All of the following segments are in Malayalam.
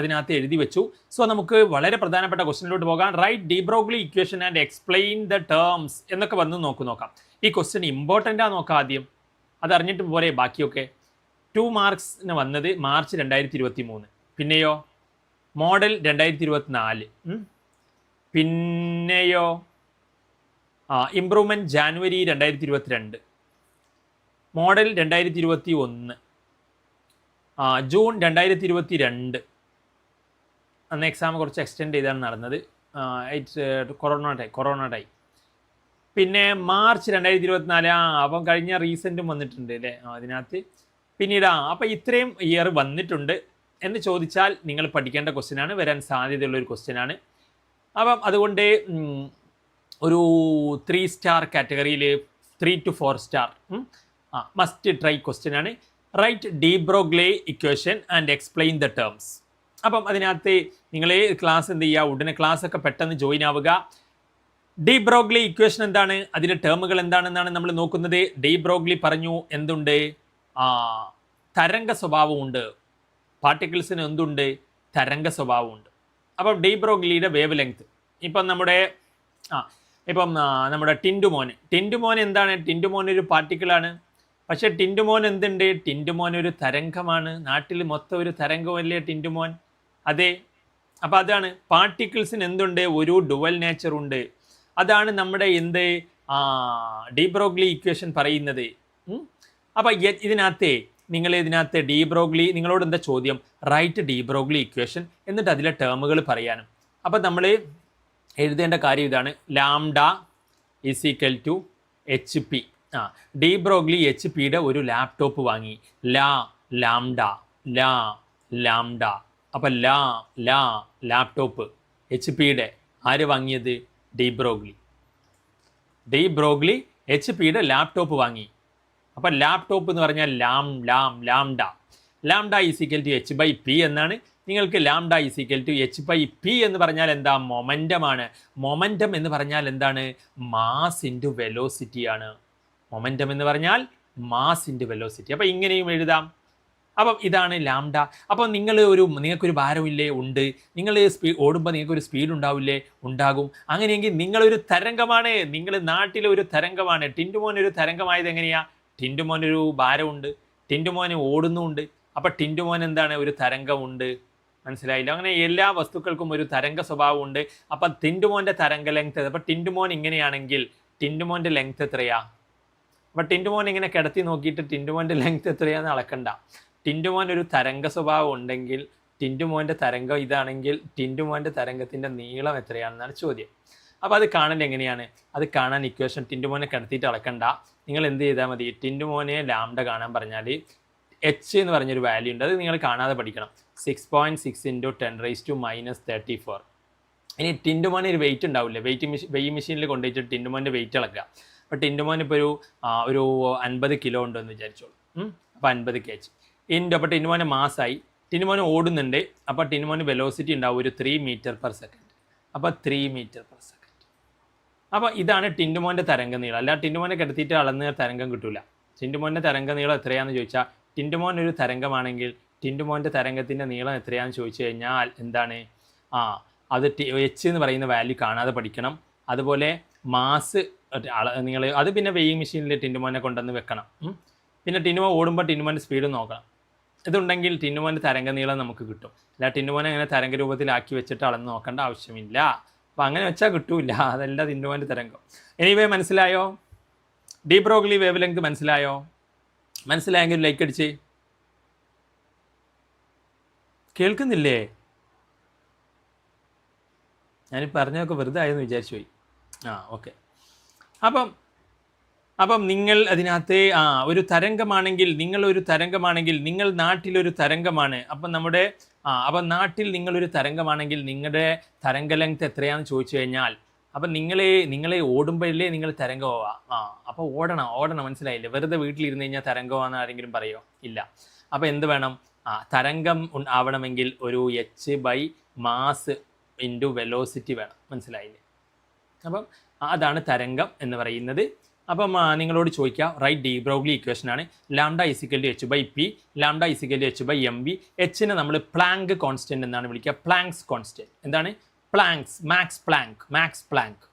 അതിനകത്ത് എഴുതി വെച്ചു. സോ നമുക്ക് വളരെ പ്രധാനപ്പെട്ട ക്വസ്റ്റ്യനിലോട്ട് പോകാം. Write de Broglie equation and explain the terms എന്നൊക്കെ വന്ന് നോക്കാം. ഈ ക്വസ്റ്റ്യൻ ഇമ്പോർട്ടൻ്റ് ആ നോക്കാം ആദ്യം, അത് അറിഞ്ഞിട്ട് പോരെ ബാക്കിയൊക്കെ. 2 മാർക്സിന് വന്നത് മാർച്ച് 2023, പിന്നെയോ മോഡൽ 2024, പിന്നെയോ ഇംപ്രൂവ്മെൻറ്റ് ജാനുവരി 2022, മോഡൽ 2021, ജൂൺ 2022. അന്ന് എക്സാം കുറച്ച് എക്സ്റ്റെൻഡ് ചെയ്താണ് നടന്നത്, കൊറോണ ടൈം. പിന്നെ മാർച്ച് 2024, അപ്പം കഴിഞ്ഞ റീസെൻറ്റും വന്നിട്ടുണ്ട് അല്ലേ അതിനകത്ത്. പിന്നീട് അപ്പോൾ ഇത്രയും ഇയർ വന്നിട്ടുണ്ട് എന്ന് ചോദിച്ചാൽ നിങ്ങൾ പഠിക്കേണ്ട ക്വസ്റ്റ്യനാണ്, വരാൻ സാധ്യതയുള്ളൊരു ക്വസ്റ്റ്യനാണ്. അപ്പം അതുകൊണ്ട് ഒരു 3 സ്റ്റാർ കാറ്റഗറിയിൽ 3 to 4 സ്റ്റാർ മസ്റ്റ് ട്രൈ ക്വസ്റ്റ്യനാണ്. Write de Broglie equation and explain the terms. അപ്പം അതിനകത്ത് നിങ്ങൾ ക്ലാസ് എന്ത് ചെയ്യുക, ഉടനെ ക്ലാസ്സൊക്കെ പെട്ടെന്ന് ജോയിൻ ആവുക. ഡി ബ്രോഗ്ലി ഇക്വേഷൻ എന്താണ്, അതിൻ്റെ ടേമുകൾ എന്താണെന്നാണ് നമ്മൾ നോക്കുന്നത്. ഡി ബ്രോഗ്ലി പറഞ്ഞു എന്തുണ്ട്, തരംഗ സ്വഭാവമുണ്ട്. പാർട്ടിക്കിൾസിന് എന്തുണ്ട്, തരംഗ സ്വഭാവമുണ്ട്. അപ്പം ഡി ബ്രോഗ്ലിയുടെ വേവ് ലെങ്ത് ഇപ്പം നമ്മുടെ ടിൻറ്റുമോൻ എന്താണ്, ടിൻറ്റുമോൻ ഒരു പാർട്ടിക്കിളാണ്. പക്ഷേ ടിൻറ്റുമോൻ എന്തുണ്ട്, ടിൻറ്റുമോൻ ഒരു തരംഗമാണ്. നാട്ടിൽ മൊത്തം ഒരു തരംഗമല്ലേ ടിൻറ്റുമോൻ, അതെ. അപ്പോൾ അതാണ് പാർട്ടിക്കിൾസിന് എന്തുണ്ട്, ഒരു ഡുവൽ നേച്ചർ ഉണ്ട്. അതാണ് നമ്മുടെ ഡി ബ്രോഗ്ലി ഇക്വേഷൻ പറയുന്നത്. അപ്പോൾ ഇതിനകത്ത് ഡി ബ്രോഗ്ലി, നിങ്ങളോട് എന്താ ചോദ്യം, റൈറ്റ് ഡി ബ്രോഗ്ലി ഇക്വേഷൻ, എന്നിട്ട് അതിലെ ടേമുകൾ പറയാനും. അപ്പോൾ നമ്മൾ എഴുതേണ്ട കാര്യം ഇതാണ്, lambda is equal to h p. De Broglie h പിയുടെ ഒരു ലാപ്ടോപ്പ് വാങ്ങി, ലാംഡ. അപ്പോൾ ലാപ്ടോപ്പ് എച്ച് പിയുടെ ആര് വാങ്ങിയത്, ഡി ബ്രോഗ്ലി എച്ച് പിയുടെ ലാപ്ടോപ്പ് വാങ്ങി. അപ്പം ലാപ്ടോപ്പ് എന്ന് പറഞ്ഞാൽ lambda is equal to h by p എന്നാണ്. നിങ്ങൾക്ക് lambda is equal to h by p എന്ന് പറഞ്ഞാൽ എന്താ, മൊമെൻറ്റമാണ്. മൊമെൻറ്റം എന്ന് പറഞ്ഞാൽ എന്താണ്, മാസ് ഇൻറ്റു വെലോസിറ്റിയാണ്. മൊമെൻറ്റം എന്ന് പറഞ്ഞാൽ മാസ് ഇൻറ്റു വെലോസിറ്റി. അപ്പോൾ ഇങ്ങനെയും എഴുതാം. അപ്പം ഇതാണ് ലാംഡ. അപ്പം നിങ്ങൾക്കൊരു ഭാരമില്ലേ, ഉണ്ട്. നിങ്ങൾ ഓടുമ്പോൾ നിങ്ങൾക്കൊരു സ്പീഡ് ഉണ്ടാവില്ലേ, ഉണ്ടാകും. അങ്ങനെയെങ്കിൽ നിങ്ങളൊരു തരംഗമാണ്, നിങ്ങൾ നാട്ടിലെ ഒരു തരംഗമാണ്. ടിൻറ്റുമോൻ ഒരു തരംഗമായത് എങ്ങനെയാണ്, ടിൻറ്റുമോൻ ഒരു ഭാരമുണ്ട്, ടിൻറ്റുമോൻ ഓടുന്നുമുണ്ട്. അപ്പം ടിൻറ്റുമോൻ എന്താണ്, ഒരു തരംഗമുണ്ട്. മനസ്സിലായില്ല? അങ്ങനെ എല്ലാ വസ്തുക്കൾക്കും ഒരു തരംഗ സ്വഭാവമുണ്ട്. അപ്പം ടിൻറ്റുമോൻ്റെ തരംഗ ലെങ്ത്, അപ്പം ടിൻറ്റുമോൻ ഇങ്ങനെയാണെങ്കിൽ ടിൻറ്റുമോൻ്റെ ലെങ്ത് എത്രയാ? അപ്പം ടിൻറ്റുമോൻ ഇങ്ങനെ കിടത്തി നോക്കിയിട്ട് ടിൻറ്റുമോൻ്റെ ലെങ്ത് എത്രയാണെന്ന് അളക്കണ്ട. ടിൻറ്റുമോൻ ഒരു തരംഗ സ്വഭാവം ഉണ്ടെങ്കിൽ, ടിൻറ്റുമോൻ്റെ തരംഗം ഇതാണെങ്കിൽ ടിൻറ്റുമോൻ്റെ തരംഗത്തിൻ്റെ നീളം എത്രയാണെന്നാണ് ചോദ്യം. അപ്പോൾ അത് കാണൽ എങ്ങനെയാണ്, അത് കാണാൻ ഇക്വേഷൻ ടിൻറ്റുമോനെ കിടത്തിയിട്ട് അളക്കണ്ട. നിങ്ങൾ എന്ത് ചെയ്താൽ മതി, ടിൻറ്റുമോനെ ലാംഡ കാണാൻ പറഞ്ഞാൽ എച്ച് എന്ന് പറഞ്ഞൊരു വാല്യൂ ഉണ്ട്, അത് നിങ്ങൾ കാണാതെ പഠിക്കണം. 6.6 × 10⁻⁻34. ഇനി ടിൻറ്റുമോന് ഒരു വെയിറ്റ് ഉണ്ടാവില്ലേ, വെയിറ്റ് മെഷീനിൽ കൊണ്ടുപോയിട്ട് ടിൻറ്റുമോൻ്റെ വെയിറ്റ് ഇളക്കുക. അപ്പോൾ ടിൻറ്റുമോൻ ഇപ്പോൾ ഒരു 50 കിലോ ഉണ്ടെന്ന് വിചാരിച്ചോളൂ. അപ്പോൾ 50 kg അപ്പോൾ ടിൻറ്റുമോൻ്റെ മാസമായി. ടിൻറ്റുമോൻ ഓടുന്നുണ്ട്. അപ്പോൾ ടിൻറ്റുമോന് വെലോസിറ്റി ഉണ്ടാവും ഒരു 3 m/s. അപ്പോൾ 3 m/s. അപ്പോൾ ഇതാണ് ടിൻറ്റുമോൻ്റെ തരംഗ നീളം. അല്ല ടിൻറ്റുമോനെ കിടത്തിയിട്ട് അളന്ന് തരംഗം കിട്ടില്ല. ടിൻറ്റുമോൻ്റെ തരംഗ നീളം എത്രയാണെന്ന് ചോദിച്ചാൽ, ടിൻറ്റുമോൻ ഒരു തരംഗമാണെങ്കിൽ ടിൻറ്റുമോൻ്റെ തരംഗത്തിൻ്റെ നീളം എത്രയാണെന്ന് ചോദിച്ചു കഴിഞ്ഞാൽ എന്താണ്, അത് എച്ച് എന്ന് പറയുന്ന വാല്യൂ കാണാതെ പഠിക്കണം. അതുപോലെ മാസ് നിങ്ങൾ അത് പിന്നെ വെയിങ് മെഷീനിൽ ടിൻറ്റുമോനെ കൊണ്ടുവന്ന് വെക്കണം. പിന്നെ ടിൻറ്റുമോൻ ഓടുമ്പോൾ ടിൻറ്റുമോൻ്റെ സ്പീഡ് നോക്കണം. ഇതുണ്ടെങ്കിൽ ടിൻറ്റുമോൻ്റെ തരംഗ നീളം നമുക്ക് കിട്ടും. അല്ല ടിൻറ്റുമോനെ അങ്ങനെ തരംഗ രൂപത്തിലാക്കി വെച്ചിട്ട് അളന്ന് നോക്കേണ്ട ആവശ്യമില്ല. അപ്പോൾ അങ്ങനെ വെച്ചാൽ കിട്ടൂല, അതല്ല ടിൻറ്റുമോൻ്റെ തരംഗം. എനിവേ മനസ്സിലായോ, ഡി ബ്രോഗ്ലി വേവ് ലെങ്ത് മനസ്സിലായോ? മനസ്സിലായെങ്കിൽ ലൈക്ക് അടിച്ച്. കേൾക്കുന്നില്ലേ? ഞാൻ പറഞ്ഞതൊക്കെ വെറുതെ ആയെന്ന് വിചാരിച്ചു പോയി. ഓക്കെ. അപ്പം നിങ്ങൾ അതിനകത്ത് ഒരു തരംഗമാണെങ്കിൽ, നിങ്ങൾ നാട്ടിലൊരു തരംഗമാണ്. അപ്പം അപ്പം നാട്ടിൽ നിങ്ങളൊരു തരംഗമാണെങ്കിൽ നിങ്ങളുടെ തരംഗ ലെങ്ത് എത്രയാണെന്ന് ചോദിച്ചു കഴിഞ്ഞാൽ, അപ്പം നിങ്ങളെ ഓടുമ്പോഴല്ലേ നിങ്ങൾ തരംഗമാവാ. അപ്പോൾ ഓടണം, മനസ്സിലായില്ലേ? വെറുതെ വീട്ടിലിരുന്ന് കഴിഞ്ഞാൽ തരംഗമാണെന്ന് ആരെങ്കിലും പറയുമോ? ഇല്ല. അപ്പോൾ എന്ത് വേണം, തരംഗം ആവണമെങ്കിൽ ഒരു h by mass into velocity വേണം. മനസ്സിലായില്ലേ? അപ്പം അതാണ് തരംഗം എന്ന് പറയുന്നത്. അപ്പം നിങ്ങളോട് ചോദിക്കുക റൈറ്റ് ഡി ബ്രോഗ്ലി ഇക്വേഷനാണ് lambda is equal to h by p, lambda is equal to h by m v. എച്ചിനെ നമ്മൾ പ്ലാങ്ക് കോൺസ്റ്റന്റ് എന്നാണ് വിളിക്കുക, പ്ലാങ്ക്സ് കോൺസ്റ്റന്റ്. എന്താണ് പ്ലാങ്ക്സ്? Max Planck.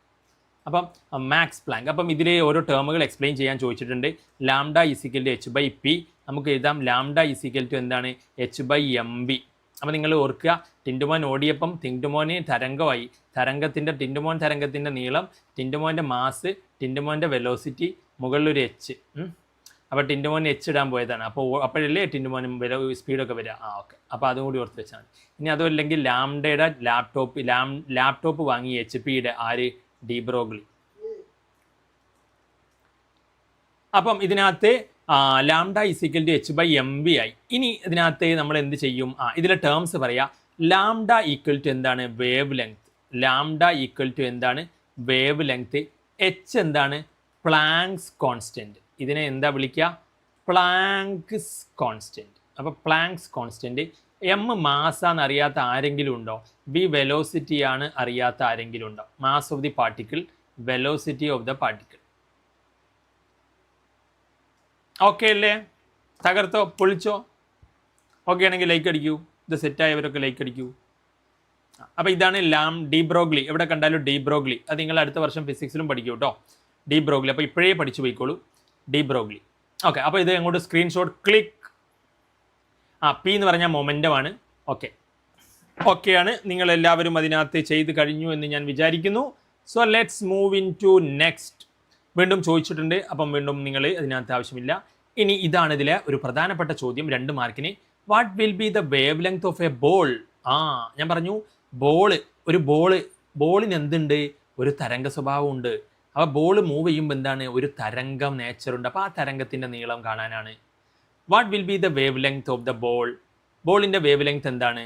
അപ്പം മാക്സ് പ്ലാങ്ക്. അപ്പം ഇതിലെ ഓരോ ടേമുകൾ എക്സ്പ്ലെയിൻ ചെയ്യാൻ ചോദിച്ചിട്ടുണ്ട്. Lambda is equal to h by p, നമുക്ക് എഴുതാം ലാംഡ ഇസിക്കൽ ടു എന്താണ് എച്ച് ബൈ എം ബി. അപ്പോൾ നിങ്ങൾ ഓർക്കുക, ടിൻഡുമോൻ ഓടിയപ്പം ടിൻഡുമോന് തരംഗമായി. ടിൻഡുമോൻ തരംഗത്തിൻ്റെ നീളം, ടിൻഡുമോൻ്റെ മാസ്, ടിൻഡുമോൻ്റെ വെലോസിറ്റി, മുകളിലൊരു എച്ച്. അപ്പോൾ ടിൻഡുമോൻ എച്ച് ഇടാൻ പോയതാണ്. അപ്പോഴല്ലേ ടിൻഡുമോനും സ്പീഡൊക്കെ വരിക. ഓക്കെ, അപ്പോൾ അതും കൂടി ഓർത്ത് വെച്ചാൽ മതി. ഇനി അതുമല്ലെങ്കിൽ ലാംഡയുടെ ലാപ്ടോപ്പ് വാങ്ങി എച്ച് പിയുടെ ആര്? De Broglie. അപ്പം ഇതിനകത്ത് lambda is equal to h by m v ആയി. ഇനി ഇതിനകത്ത് നമ്മൾ എന്ത് ചെയ്യും? ഇതിലെ ടേംസ് പറയാം. ലാംഡ ഈക്വൽ ടു എന്താണ്? Wavelength. Lambda equal to എന്താണ്? Wavelength. എച്ച് എന്താണ്? Planck's constant. ഇതിനെ എന്താ വിളിക്കുക? Planck's constant. അപ്പോൾ പ്ലാങ്ക്സ് കോൺസ്റ്റന്റ്. എം മാസാന്ന് അറിയാത്ത ആരെങ്കിലും ഉണ്ടോ? ബി വെലോസിറ്റി ആണ് അറിയാത്ത ആരെങ്കിലും ഉണ്ടോ? Mass of the particle, velocity of the particle. Okay അല്ലേ? തകർത്തോ? പൊളിച്ചോ? ഓക്കെ ആണെങ്കിൽ ലൈക്ക് അടിക്കൂ. ഇത് സെറ്റായവരൊക്കെ ലൈക്ക് അടിക്കൂ. അപ്പോൾ ഇതാണ് ഡി ബ്രോഗ്ലി. എവിടെ കണ്ടാലും ഡി ബ്രോഗ്ലി. അത് നിങ്ങൾ അടുത്ത വർഷം ഫിസിക്സിലും പഠിക്കൂ കേട്ടോ, ഡി ബ്രോഗ്ലി. അപ്പോൾ ഇപ്പോഴേ പഠിച്ചു പോയിക്കോളൂ, ഡി ബ്രോഗ്ലി. ഓക്കെ, അപ്പോൾ ഇത് അങ്ങോട്ട് സ്ക്രീൻഷോട്ട് ക്ലിക്ക്. പി എന്ന് പറഞ്ഞാൽ മൊമെൻ്റമാണ്. ഓക്കെയാണ്. നിങ്ങളെല്ലാവരും അതിനകത്ത് ചെയ്ത് കഴിഞ്ഞു എന്ന് ഞാൻ വിചാരിക്കുന്നു. So let's move in to next. വീണ്ടും ചോദിച്ചിട്ടുണ്ട്, അപ്പം വീണ്ടും നിങ്ങൾ അതിനകത്ത് ആവശ്യമില്ല. ഇനി ഇതാണ് ഇതിലെ ഒരു പ്രധാനപ്പെട്ട ചോദ്യം, 2 മാർക്കിന്. What will be the wavelength of a ball? ഞാൻ പറഞ്ഞു ബോളിന് എന്തുണ്ട്? ഒരു തരംഗ സ്വഭാവമുണ്ട്. അപ്പോൾ ബോൾ മൂവ് ചെയ്യുമ്പോൾ എന്താണ്? ഒരു തരംഗം നേച്ചറുണ്ട്. അപ്പോൾ ആ തരംഗത്തിൻ്റെ നീളം കാണാനാണ്. What will be the wavelength of the ball? ബോളിൻ്റെ വേവ് ലെങ്ത് എന്താണ്?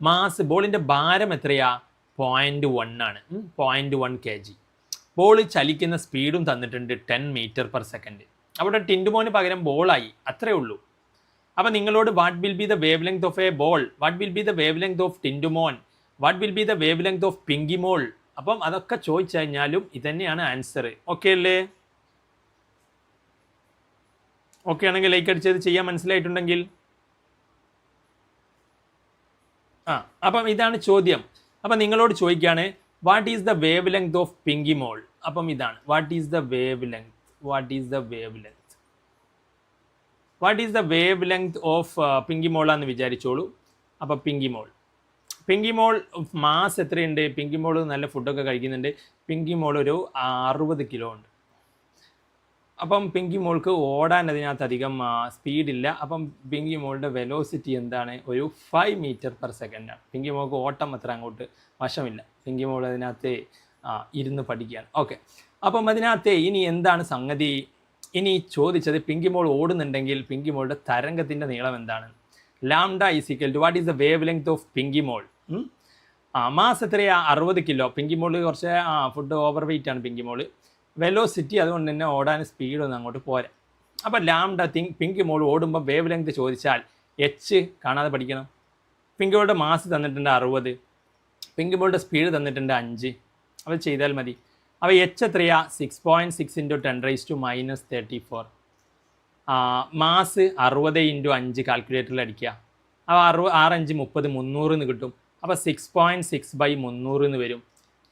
മാസ്, ബോളിൻ്റെ ഭാരം എത്രയാ? 0.1 ആണ്. 0.1 kg. ബോൾ ചലിക്കുന്ന സ്പീഡും തന്നിട്ടുണ്ട് 10 m/s. അവിടെ ടിൻഡുമോന് പകരം ബോളായി, അത്രേ ഉള്ളൂ. അപ്പം നിങ്ങളോട് what will be the wavelength of a ball, what will be the wavelength of Tintumon, what will be the wavelength of Pinkimol. അപ്പം അതൊക്കെ ചോദിച്ചു കഴിഞ്ഞാലും ഇതന്നെയാണ് ആൻസർ. ഓക്കെ അല്ലേ? ഓക്കെ ആണെങ്കിൽ ലൈക്ക് അടിച്ചത് ചെയ്യാൻ മനസ്സിലായിട്ടുണ്ടെങ്കിൽ. അപ്പം ഇതാണ് ചോദ്യം. അപ്പം നിങ്ങളോട് ചോദിക്കുകയാണ് what is the wavelength of Pinkimol. അപ്പം ഇതാണ് what is the wavelength. What is the wavelength? What is the wavelength of പിങ്കിമോളാന്ന് വിചാരിച്ചോളൂ. അപ്പം പിങ്കിമോൾ മാസ് എത്രയുണ്ട്? പിങ്കിമോൾ നല്ല ഫുഡൊക്കെ കഴിക്കുന്നുണ്ട്. പിങ്കിമോൾ ഒരു 60 കിലോ ഉണ്ട്. അപ്പം പിങ്കിമോൾക്ക് ഓടാൻ അതിനകത്ത് അധികം സ്പീഡില്ല. അപ്പം പിങ്കിമോളുടെ വെലോസിറ്റി എന്താണ്? ഒരു 5 m/s ആണ്. പിങ്കിമോൾക്ക് ഓട്ടം അത്ര അങ്ങോട്ട് വശമില്ല. പിങ്കിമോൾ അതിനകത്ത് ഇരുന്ന് പഠിക്കുകയാണ്. ഓക്കെ, അപ്പം അതിനകത്ത് ഇനി എന്താണ് സംഗതി? ഇനി ചോദിച്ചത് പിങ്കിമോൾ ഓടുന്നുണ്ടെങ്കിൽ പിങ്കിമോളുടെ തരംഗത്തിൻ്റെ നീളം എന്താണ്? Lambda equal to what is the wavelength of Pinkimol. Mass എത്രയാ? 60 കിലോ. പിങ്കിമോൾ കുറച്ച് ഫുഡ് ഓവർ വെയിറ്റ് ആണ് പിങ്കിമോൾ. വെലോസിറ്റി അതുകൊണ്ട് തന്നെ ഓടാൻ സ്പീഡൊന്നും അങ്ങോട്ട് പോരാ. അപ്പോൾ ലാംഡ പിങ്കിമോൾ ഓടുമ്പോൾ വേവ് ലെങ്ത് ചോദിച്ചാൽ എച്ച് കാണാതെ പഠിക്കണം. പിങ്കിമോളുടെ മാസ് തന്നിട്ടുണ്ട് 60, പിങ്കിമോളുടെ സ്പീഡ് തന്നിട്ടുണ്ട് 5. അപ്പോൾ ചെയ്താൽ മതി. അപ്പോൾ എച്ച് എത്രയാ? 6.6 × 10⁻⁻34. മാസ് 60 × 5 കാൽക്കുലേറ്ററിൽ അടിക്കുക. അപ്പോൾ 6×5 30, 300 എന്ന് കിട്ടും. അപ്പോൾ 6.6/300 എന്ന് വരും.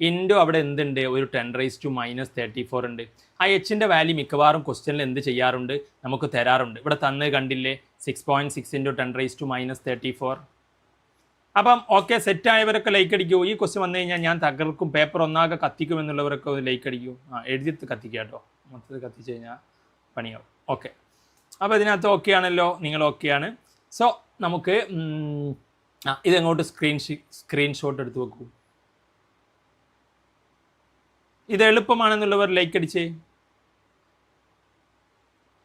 ഇൻറ്റു അവിടെ എന്തുണ്ട്? ഒരു 10⁻⁻34 ഉണ്ട്. ആ എച്ചിൻ്റെ വാല്യൂ മിക്കവാറും ക്വസ്റ്റ്യനിൽ എന്ത് ചെയ്യാറുണ്ട്? നമുക്ക് തരാറുണ്ട്. ഇവിടെ തന്ന് കണ്ടില്ലേ? 6.6 × 10⁻⁻34. അപ്പം ഓക്കെ, സെറ്റായവരൊക്കെ ലൈക്ക് അടിക്കൂ. ഈ ക്വസ്റ്റ്യൻ വന്നു കഴിഞ്ഞാൽ ഞാൻ തകർക്കും, പേപ്പർ ഒന്നാകെ കത്തിക്കും എന്നുള്ളവരൊക്കെ ഒരു ലൈക്ക് അടിക്കൂ. എഴുതിയിട്ട് കത്തിക്കുക കേട്ടോ, മൊത്തത്തിൽ കത്തിച്ച് കഴിഞ്ഞാൽ പണിയാവും. ഓക്കെ, അപ്പോൾ ഇതിനകത്ത് ഓക്കെ ആണല്ലോ, നിങ്ങൾ ഓക്കെയാണ്. സോ നമുക്ക് ഇതെങ്ങോട്ട് സ്ക്രീൻഷോട്ട് എടുത്ത് വെക്കൂ. ഇത് എളുപ്പമാണെന്നുള്ളവർ ലൈക്ക് അടിച്ചേ.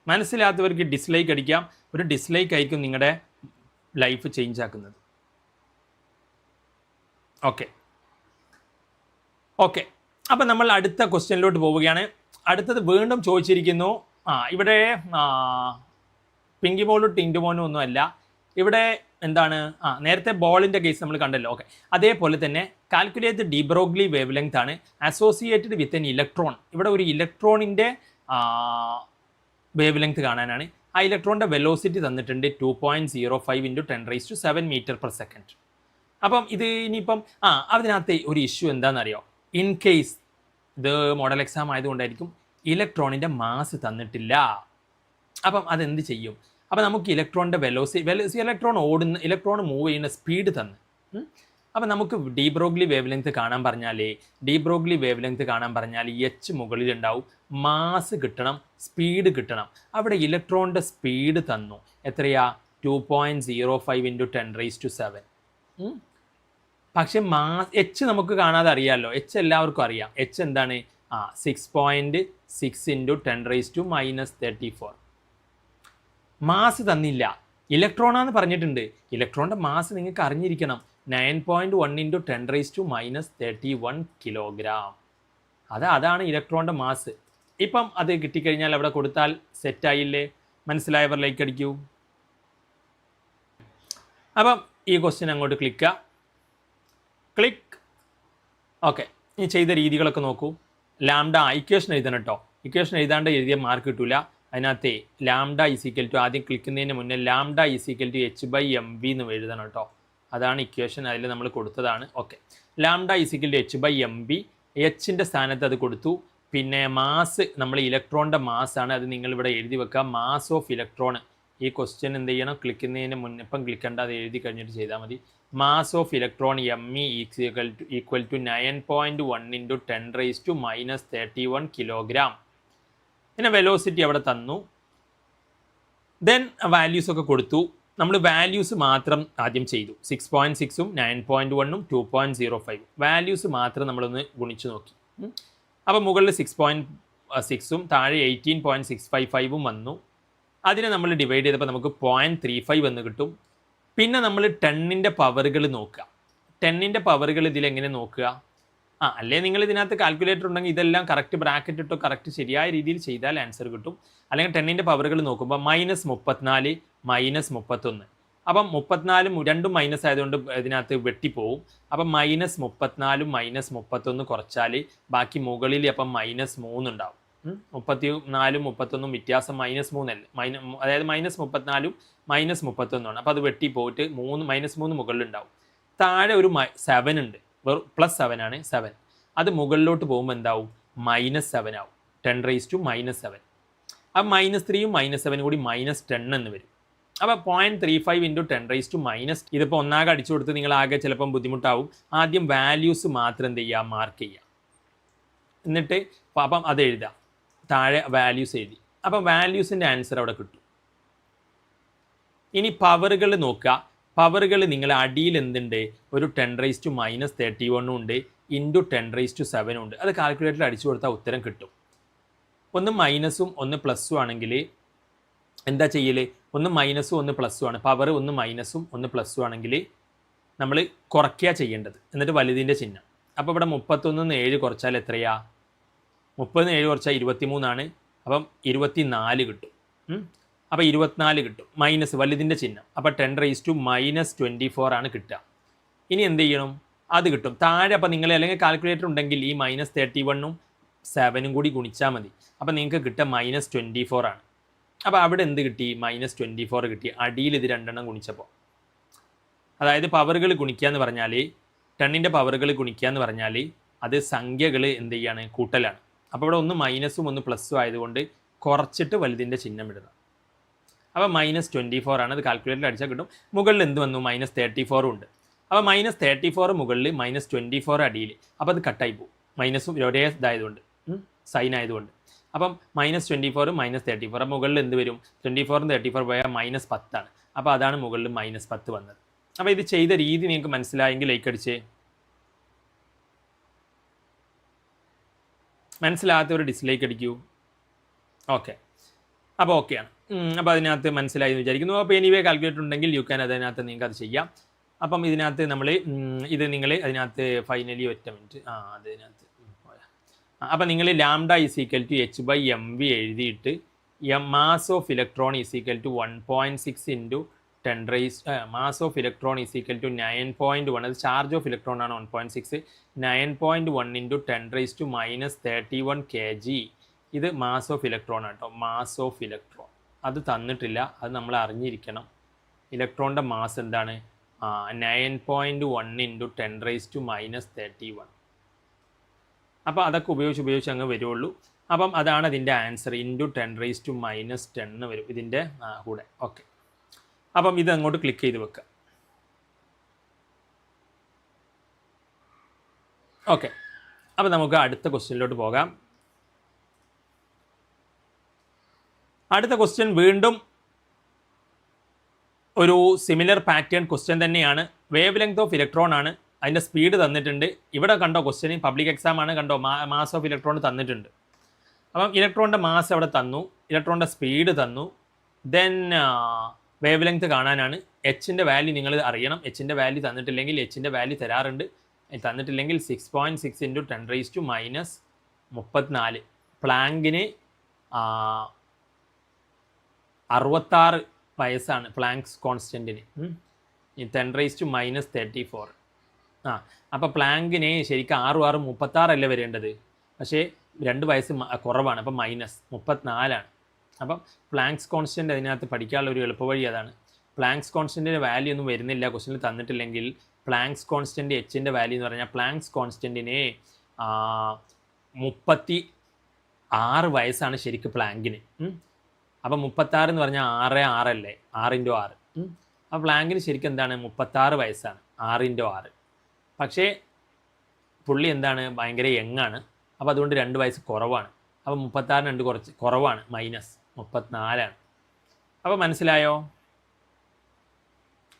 മനസ്സിലാത്തവർക്ക് ഡിസ്ലൈക്ക് അടിക്കാം. ഒരു ഡിസ്ലൈക്ക് ആയിരിക്കും നിങ്ങളുടെ ലൈഫ് ചേഞ്ച് ആക്കുന്നത്. ഓക്കെ, അപ്പം നമ്മൾ അടുത്ത ക്വസ്റ്റ്യനിലോട്ട് പോവുകയാണ്. അടുത്തത് വീണ്ടും ചോദിച്ചിരിക്കുന്നു. ഇവിടെ പിങ്കിമോളും ടിൻഡുമോനും ഒന്നുമല്ല. ഇവിടെ എന്താണ്? നേരത്തെ ബോളിൻ്റെ കേസ് നമ്മൾ കണ്ടല്ലോ. ഓക്കെ, അതേപോലെ തന്നെ calculate D Broglie wave length ആണ് അസോസിയേറ്റഡ് വിത്ത് എൻ ഇലക്ട്രോൺ. ഇവിടെ ഒരു ഇലക്ട്രോണിൻ്റെ വേവ് ലെങ്ത് കാണാനാണ്. ആ ഇലക്ട്രോണിൻ്റെ വെലോസിറ്റി തന്നിട്ടുണ്ട് 2.05 ഇൻറ്റു 10⁻⁷ മീറ്റർ പെർ സെക്കൻഡ്. അപ്പം ഇത് ഇനിയിപ്പം അതിനകത്ത് ഒരു ഇഷ്യൂ എന്താണെന്നറിയോ? ഇൻ കേസ് ഇത് മോഡൽ എക്സാം ആയതുകൊണ്ടായിരിക്കും ഇലക്ട്രോണിൻ്റെ മാസ് തന്നിട്ടില്ല. അപ്പം അതെന്ത് ചെയ്യും? അപ്പം നമുക്ക് ഇലക്ട്രോണിൻ്റെ ഇലക്ട്രോൺ മൂവ് ചെയ്യുന്ന സ്പീഡ് തന്ന്. അപ്പം നമുക്ക് ഡി ബ്രോഗ്ലി വേവ് ലെങ്ത് കാണാൻ പറഞ്ഞാൽ എച്ച് മുകളിലുണ്ടാവും, മാസ് കിട്ടണം, സ്പീഡ് കിട്ടണം. അവിടെ ഇലക്ട്രോണിൻ്റെ സ്പീഡ് തന്നു. എത്രയാ? 2.05 ഇൻറ്റു 10⁻⁷. പക്ഷെ എച്ച് നമുക്ക് കാണാതെ അറിയാമല്ലോ. എച്ച് എല്ലാവർക്കും അറിയാം. എച്ച് എന്താണ്? 6.6 ഇൻറ്റു 10⁻⁻34. മാസ് തന്നില്ല. ഇലക്ട്രോണാന്ന് പറഞ്ഞിട്ടുണ്ട്. ഇലക്ട്രോണിൻ്റെ മാസ് നിങ്ങൾക്ക് അറിഞ്ഞിരിക്കണം. 9.1 ഇൻറ്റു 10⁻⁻31 കിലോഗ്രാം. അതാണ് ഇലക്ട്രോണിൻ്റെ മാസ്. ഇപ്പം അത് കിട്ടിക്കഴിഞ്ഞാൽ അവിടെ കൊടുത്താൽ സെറ്റായില്ലേ? മനസ്സിലായവർ ലൈക്ക് അടിക്കൂ. അപ്പം ഈ ക്വസ്റ്റ്യൻ അങ്ങോട്ട് ക്ലിക്ക്. ഓക്കെ, ഇനി ചെയ്ത രീതികളൊക്കെ നോക്കൂ. ലാംഡ ഇക്വേഷൻ എഴുതണം കേട്ടോ. ഇക്വേഷൻ എഴുതാണ്ട് എഴുതിയ മാർക്ക് കിട്ടില്ല. അതിനകത്ത് ലാംഡ ഈസിക്കൽ ടു, ആദ്യം ക്ലിക്കുന്നതിന് മുന്നേ ലാംഡ ഈസിക്കൽ ടു h/mv എന്ന് എഴുതണം കേട്ടോ. അതാണ് ഇക്വേഷൻ, അതിൽ നമ്മൾ കൊടുത്തതാണ്. Okay, lambda is equal to h/mv. എച്ചിൻ്റെ സ്ഥാനത്ത് അത് കൊടുത്തു. പിന്നെ മാസ്, നമ്മൾ ഇലക്ട്രോണിൻ്റെ മാസ്സാണ്, അത് നിങ്ങളിവിടെ എഴുതി വെക്കുക. Mass of electron. ഈ ക്വസ്റ്റ്യൻ എന്ത് ചെയ്യണം? ക്ലിക്കുന്നതിന് മുന്നേ, ഇപ്പം ക്ലിക്കണ്ട, അത് എഴുതി കഴിഞ്ഞിട്ട് ചെയ്താൽ മതി. Mass of electron me equal to 9.1 into 10⁻⁻31 kilogram. പിന്നെ വെലോസിറ്റി അവിടെ തന്നു. ദെൻ വാല്യൂസ് ഒക്കെ കൊടുത്തു. നമ്മൾ വാല്യൂസ് മാത്രം ആദ്യം ചെയ്തു. 6.6ഉം 9.1ഉം 2.05 വാല്യൂസ് മാത്രം നമ്മളൊന്ന് ഗുണിച്ച് നോക്കി. അപ്പോൾ മുകളിൽ 6.6ഉം താഴെ 18.655ഉം വന്നു. അതിനെ നമ്മൾ ഡിവൈഡ് ചെയ്തപ്പോൾ നമുക്ക് 0.35 എന്ന് കിട്ടും. പിന്നെ നമ്മൾ 10ൻ്റെ പവറുകൾ നോക്കുക. 10ൻ്റെ പവറുകൾ ഇതിലെങ്ങനെ നോക്കുക? അല്ലേ നിങ്ങൾ ഇതിനകത്ത് കാൽക്കുലേറ്റർ ഉണ്ടെങ്കിൽ ഇതെല്ലാം കറക്റ്റ് ബ്രാക്കറ്റ് ഇട്ടോ കറക്റ്റ് ശരിയായ രീതിയിൽ ചെയ്താൽ ആൻസർ കിട്ടും. അല്ലെങ്കിൽ 10ൻ്റെ പവറുകൾ നോക്കുമ്പോൾ -34 -31. അപ്പം 34 രണ്ടും മൈനസ് ആയതുകൊണ്ട് ഇതിനകത്ത് വെട്ടിപ്പോവും. അപ്പം -34 -31 കുറച്ചാൽ ബാക്കി മുകളിൽ അപ്പം -3 ഉണ്ടാവും. 34 31 വ്യത്യാസം -3 അല്ലേ? അതായത് -34 -31 അപ്പോൾ അത് വെട്ടി പോയിട്ട് -3 മുകളിലുണ്ടാവും. താഴെ ഒരു 7 ഉണ്ട്, +7 ആണ് 7. അത് മുകളിലോട്ട് പോകുമ്പോൾ എന്താവും? -7 ആവും. 10⁻⁻7. അപ്പം -3ഉം -7 കൂടി -10 എന്ന് വരും. അപ്പോൾ 0.35 ഇൻറ്റു 10⁻⁻. ഇതിപ്പോൾ ഒന്നാകെ അടിച്ചു കൊടുത്ത് നിങ്ങൾ ആകെ ചിലപ്പം ബുദ്ധിമുട്ടാവും. ആദ്യം വാല്യൂസ് മാത്രം എന്ത് ചെയ്യുക? മാർക്ക് ചെയ്യുക. എന്നിട്ട് അപ്പം അത് എഴുതാം. താഴെ വാല്യൂസ് എഴുതി. അപ്പം വാല്യൂസിൻ്റെ ആൻസർ അവിടെ കിട്ടും. ഇനി പവറുകൾ നോക്കുക. പവറുകൾ നിങ്ങൾ അടിയിൽ എന്തുണ്ട്? ഒരു 10⁻⁻31 ഉണ്ട്, ഇൻറ്റു 10⁻7 ഉണ്ട്. അത് കാൽക്കുലേറ്ററിൽ അടിച്ചു കൊടുത്താൽ ഉത്തരം കിട്ടും. ഒന്ന് മൈനസും ഒന്ന് പ്ലസ്സും ആണെങ്കിൽ എന്താ ചെയ്യൽ? ഒന്ന് മൈനസും ഒന്ന് പ്ലസ്സും ആണ്. പവർ ഒന്ന് മൈനസും ഒന്ന് പ്ലസ്സും ആണെങ്കിൽ നമ്മൾ കുറയ്ക്കുക ചെയ്യേണ്ടത്. എന്നിട്ട് വലുതിൻ്റെ ചിഹ്നം. അപ്പോൾ ഇവിടെ 31 7 കുറച്ചാൽ എത്രയാ? 30 7 കുറച്ചാൽ 23 അപ്പം 24 കിട്ടും. അപ്പോൾ 24 കിട്ടും. മൈനസ് വലുതിൻ്റെ ചിഹ്നം. അപ്പോൾ 10⁻⁻24 ആണ് കിട്ടുക. ഇനി എന്ത് ചെയ്യണം? അത് കിട്ടും. താഴെ അപ്പോൾ നിങ്ങൾ അല്ലെങ്കിൽ കാൽക്കുലേറ്റർ ഉണ്ടെങ്കിൽ ഈ -31ഉം 7ഉം കൂടി ഗുണിച്ചാൽ മതി. അപ്പോൾ നിങ്ങൾക്ക് കിട്ടുക -24 ആണ്. അപ്പോൾ അവിടെ എന്ത് കിട്ടി? -24 കിട്ടി. അടിയിൽ ഇത് രണ്ടെണ്ണം ഗുണിച്ചപ്പോൾ. അതായത് പവറുകൾ ഗുണിക്കുക എന്ന് പറഞ്ഞാൽ 10ൻ്റെ പവറുകൾ ഗുണിക്കുക എന്ന് പറഞ്ഞാൽ അത് സംഖ്യകൾ എന്ത് ചെയ്യാണ്? കൂട്ടലാണ്. അപ്പോൾ ഇവിടെ ഒന്ന് മൈനസും ഒന്ന് പ്ലസ്സും ആയതുകൊണ്ട് കുറച്ചിട്ട് വലുതിൻ്റെ ചിഹ്നം ഇടണം. അപ്പോൾ -24 ആണ്. അത് കാൽക്കുലേറ്ററിൽ അടിച്ചാൽ കിട്ടും. മുകളിൽ എന്ത് വന്നു? -34 ഉണ്ട്. അപ്പോൾ -34 മുകളിൽ, -24 അടിയിൽ. അപ്പോൾ അത് കട്ടായി പോകും. മൈനസും ഒരേ ഇതായതുകൊണ്ട്, സൈൻ ആയതുകൊണ്ട്. അപ്പം -24 -34. മുകളിൽ എന്ത് വരും? 24 34 പോയാൽ -10 ആണ്. അപ്പോൾ അതാണ് മുകളിൽ -10 വന്നത്. അപ്പോൾ ഇത് ചെയ്ത രീതി നിങ്ങൾക്ക് മനസ്സിലായെങ്കിൽ ലൈക്ക് അടിച്ചേ. മനസ്സിലാകാത്തവർ ഡിസ്ലൈക്ക് അടിക്കൂ. ഓക്കെ, അപ്പോൾ ഓക്കെയാണ്. അപ്പോൾ അതിനകത്ത് മനസ്സിലായി എന്ന് വിചാരിക്കുന്നു. അപ്പോൾ എനിവേ കാൽക്കുലേറ്റർ ഉണ്ടെങ്കിൽ യു ക്യാൻ അതിനകത്ത് നിങ്ങൾക്ക് അത് ചെയ്യാം. അപ്പം ഇതിനകത്ത് നമ്മൾ ഇത് നിങ്ങൾ അതിനകത്ത് ഫൈനലി ഒറ്റ മിനിറ്റ് അതിനകത്ത് അപ്പം നിങ്ങൾ ലാംഡ ഈസിക്കൽ ടു h/mv എഴുതിയിട്ട് mass of electron is equal to 1.6 into 10 mass of electron is equal to 9.1. അത് ചാർജ് ഓഫ് ഇലക്ട്രോൺ ആണ് 1.6. 9.1 ഇൻറ്റു 10⁻⁻31 kg ഇത് മാസ് ഓഫ് ഇലക്ട്രോൺ ആട്ടോ, മാസ് ഓഫ് ഇലക്ട്രോൺ. അത് തന്നിട്ടില്ല, അത് നമ്മൾ അറിഞ്ഞിരിക്കണം. ഇലക്ട്രോണിൻ്റെ മാസ് എന്താണ്? 9.1 × 10⁻⁻31. അപ്പോൾ അതൊക്കെ ഉപയോഗിച്ച് അങ്ങ് വരുള്ളൂ. അപ്പം അതാണ് അതിൻ്റെ ആൻസർ. ഇൻറ്റു 10⁻⁻10 വരും ഇതിൻ്റെ കൂടെ. ഓക്കെ, അപ്പം ഇത് അങ്ങോട്ട് ക്ലിക്ക് ചെയ്ത് വെക്കുക. ഓക്കെ, അപ്പോൾ നമുക്ക് അടുത്ത ക്വസ്റ്റ്യനിലോട്ട് പോകാം. അടുത്ത ക്വസ്റ്റ്യൻ വീണ്ടും ഒരു സിമിലർ പാറ്റേൺ ക്വസ്റ്റ്യൻ തന്നെയാണ്. വേവ് ലെങ്ത് ഓഫ് ഇലക്ട്രോൺ ആണ്, അതിൻ്റെ സ്പീഡ് തന്നിട്ടുണ്ട്. ഇവിടെ കണ്ടോ ക്വസ്റ്റ്യൻ, പബ്ലിക് എക്സാം ആണ്, കണ്ടോ മാസ് ഓഫ് ഇലക്ട്രോൺ തന്നിട്ടുണ്ട്. അപ്പം ഇലക്ട്രോണിൻ്റെ മാസ് അവിടെ തന്നു, ഇലക്ട്രോണിൻ്റെ സ്പീഡ് തന്നു. ദെൻ വേവ് ലെങ്ത് കാണാനാണ്. എച്ചിൻ്റെ വാല്യൂ നിങ്ങൾ അറിയണം. എച്ചിൻ്റെ വാല്യൂ തന്നിട്ടില്ലെങ്കിൽ എച്ചിൻ്റെ വാല്യൂ തരാറുണ്ട്. തന്നിട്ടില്ലെങ്കിൽ 6.6 × 10⁻34. പ്ലാങ്കിന് 66 വയസ്സാണ് പ്ലാങ്ക്സ് കോൺസ്റ്റൻറ്റിന്. 10⁻34. അപ്പോൾ പ്ലാങ്കിന് ശരിക്കും 6 അല്ലേ വരേണ്ടത്, പക്ഷേ 2 വയസ്സ് കുറവാണ്, അപ്പം -34. അപ്പം പ്ലാങ്ക്സ് കോൺസ്റ്റൻറ്റ് അതിനകത്ത് പഠിക്കാനുള്ള ഒരു എളുപ്പവഴി അതാണ്. പ്ലാങ്ക്സ് കോൺസ്റ്റൻറ്റിൻ്റെ വാല്യൂ ഒന്നും വരുന്നില്ല ക്വസ്റ്റ്യനിൽ തന്നിട്ടില്ലെങ്കിൽ. പ്ലാങ്ക്സ് കോൺസ്റ്റൻറ്റ് എച്ചിൻ്റെ വാല്യൂ എന്ന് പറഞ്ഞാൽ പ്ലാങ്ക്സ് കോൺസ്റ്റൻറ്റിന് 36 വയസ്സാണ് ശരിക്കും പ്ലാങ്കിന്. അപ്പം 36 എന്ന് പറഞ്ഞാൽ 6 അല്ലേ, 6 × 6. അപ്പോൾ പ്ലാങ്കിന് ശരിക്കും എന്താണ്? 36 വയസ്സാണ്, 6 × 6. പക്ഷേ പുള്ളി എന്താണ്? ഭയങ്കര യങ്ങാണ്. അപ്പോൾ അതുകൊണ്ട് 2 വയസ്സ് കുറവാണ്. അപ്പോൾ 36 2 കുറച്ച് കുറവാണ്, -34. അപ്പോൾ മനസ്സിലായോ?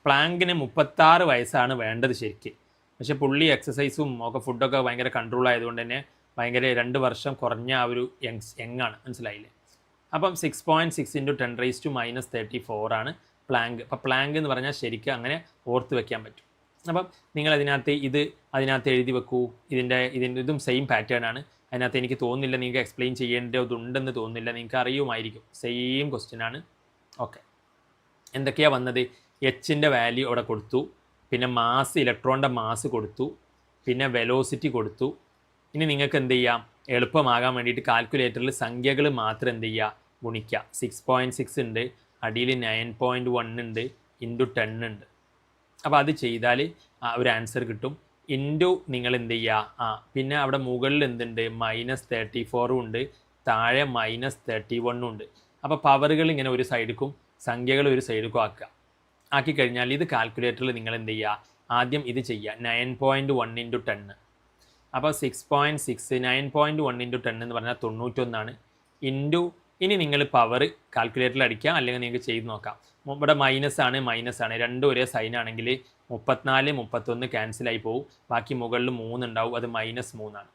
പ്ലാങ്കിന് 36 വയസ്സാണ് വേണ്ടത് ശരിക്ക്. പക്ഷേ പുള്ളി എക്സസൈസും ഒക്കെ ഫുഡൊക്കെ ഭയങ്കര കൺട്രോൾ ആയതുകൊണ്ട് തന്നെ ഭയങ്കര 2 വർഷം കുറഞ്ഞ ആ ഒരു യങ്ങാണ്. മനസ്സിലായില്ലേ? അപ്പം 6.6 × 10⁻34 ആണ് പ്ലാങ്ക്. അപ്പോൾ പ്ലാങ്ക് എന്ന് പറഞ്ഞാൽ ശരിക്കും അങ്ങനെ ഓർത്ത് വെക്കാൻ പറ്റും. അപ്പം നിങ്ങൾ അതിനകത്ത് എഴുതി വെക്കൂ. ഇതും സെയിം പാറ്റേൺ ആണ്. അതിനകത്ത് എനിക്ക് തോന്നുന്നില്ല നിങ്ങൾക്ക് എക്സ്പ്ലെയിൻ ചെയ്യേണ്ടതുണ്ടെന്ന് തോന്നുന്നില്ല, നിങ്ങൾക്ക് അറിയുമായിരിക്കും. സെയിം ക്വസ്റ്റ്യൻ ആണ്. ഓക്കെ, എന്തൊക്കെയാണ് വന്നത്? എച്ചിൻ്റെ വാല്യൂ അവിടെ കൊടുത്തു, പിന്നെ മാസ്, ഇലക്ട്രോണിൻ്റെ മാസ് കൊടുത്തു, പിന്നെ വെലോസിറ്റി കൊടുത്തു. ഇനി നിങ്ങൾക്ക് എന്ത് ചെയ്യാം? എളുപ്പമാകാൻ വേണ്ടിയിട്ട് കാൽക്കുലേറ്ററിൽ സംഖ്യകൾ മാത്രം എന്ത് ചെയ്യുക? ഗുണിക്കുക. 6.6 ഉണ്ട്, അടിയിൽ 9.1 ഉണ്ട്, ഇൻറ്റു 10 ഉണ്ട്. അപ്പോൾ അത് ചെയ്താൽ ഒരു ആൻസർ കിട്ടും. ഇൻറ്റു നിങ്ങൾ എന്ത് ചെയ്യുക? പിന്നെ അവിടെ മുകളിൽ എന്തുണ്ട്? -34 ഉണ്ട്, താഴെ -31 ഉണ്ട്. അപ്പോൾ പവറുകൾ ഇങ്ങനെ ഒരു സൈഡിക്കും സംഖ്യകൾ ഒരു സൈഡിക്കും ആക്കി കഴിഞ്ഞാൽ ഇത് കാൽക്കുലേറ്ററിൽ നിങ്ങൾ എന്ത് ചെയ്യുക? ആദ്യം ഇത് ചെയ്യുക. 9.1 × 10. അപ്പോൾ 6.6 9.1 × 10 എന്ന് പറഞ്ഞാൽ 91 ഇൻറ്റു. ഇനി നിങ്ങൾ പവർ കാൽക്കുലേറ്ററിൽ അടിക്കുക, അല്ലെങ്കിൽ നിങ്ങൾക്ക് ചെയ്ത് നോക്കാം. ഇവിടെ മൈനസ് ആണ്, രണ്ടും ഒരേ സൈൻ ആണെങ്കിൽ 34 31 ക്യാൻസലായി പോകും. ബാക്കി മുകളിൽ 3 ഉണ്ടാവും, അത് -3.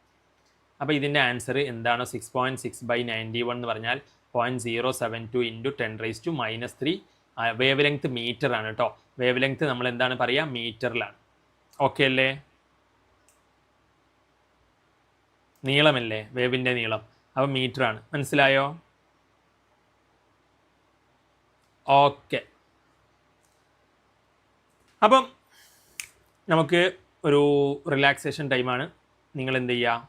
അപ്പോൾ ഇതിൻ്റെ ആൻസർ എന്താണോ 6.6/91 എന്ന് പറഞ്ഞാൽ 0.072 × 10⁻³ വേവ് ലെങ്ത് മീറ്റർ ആണ് കേട്ടോ. വേവ് ലെങ്ത് നമ്മൾ എന്താണ് പറയുക? മീറ്ററിലാണ്. ഓക്കെ അല്ലേ? നീളമല്ലേ വേവിൻ്റെ നീളം, അപ്പോൾ മീറ്ററാണ്. മനസ്സിലായോ? ഓക്കെ, അപ്പം നമുക്ക് ഒരു റിലാക്സേഷൻ ടൈമാണ്. നിങ്ങൾ എന്ത് ചെയ്യുക?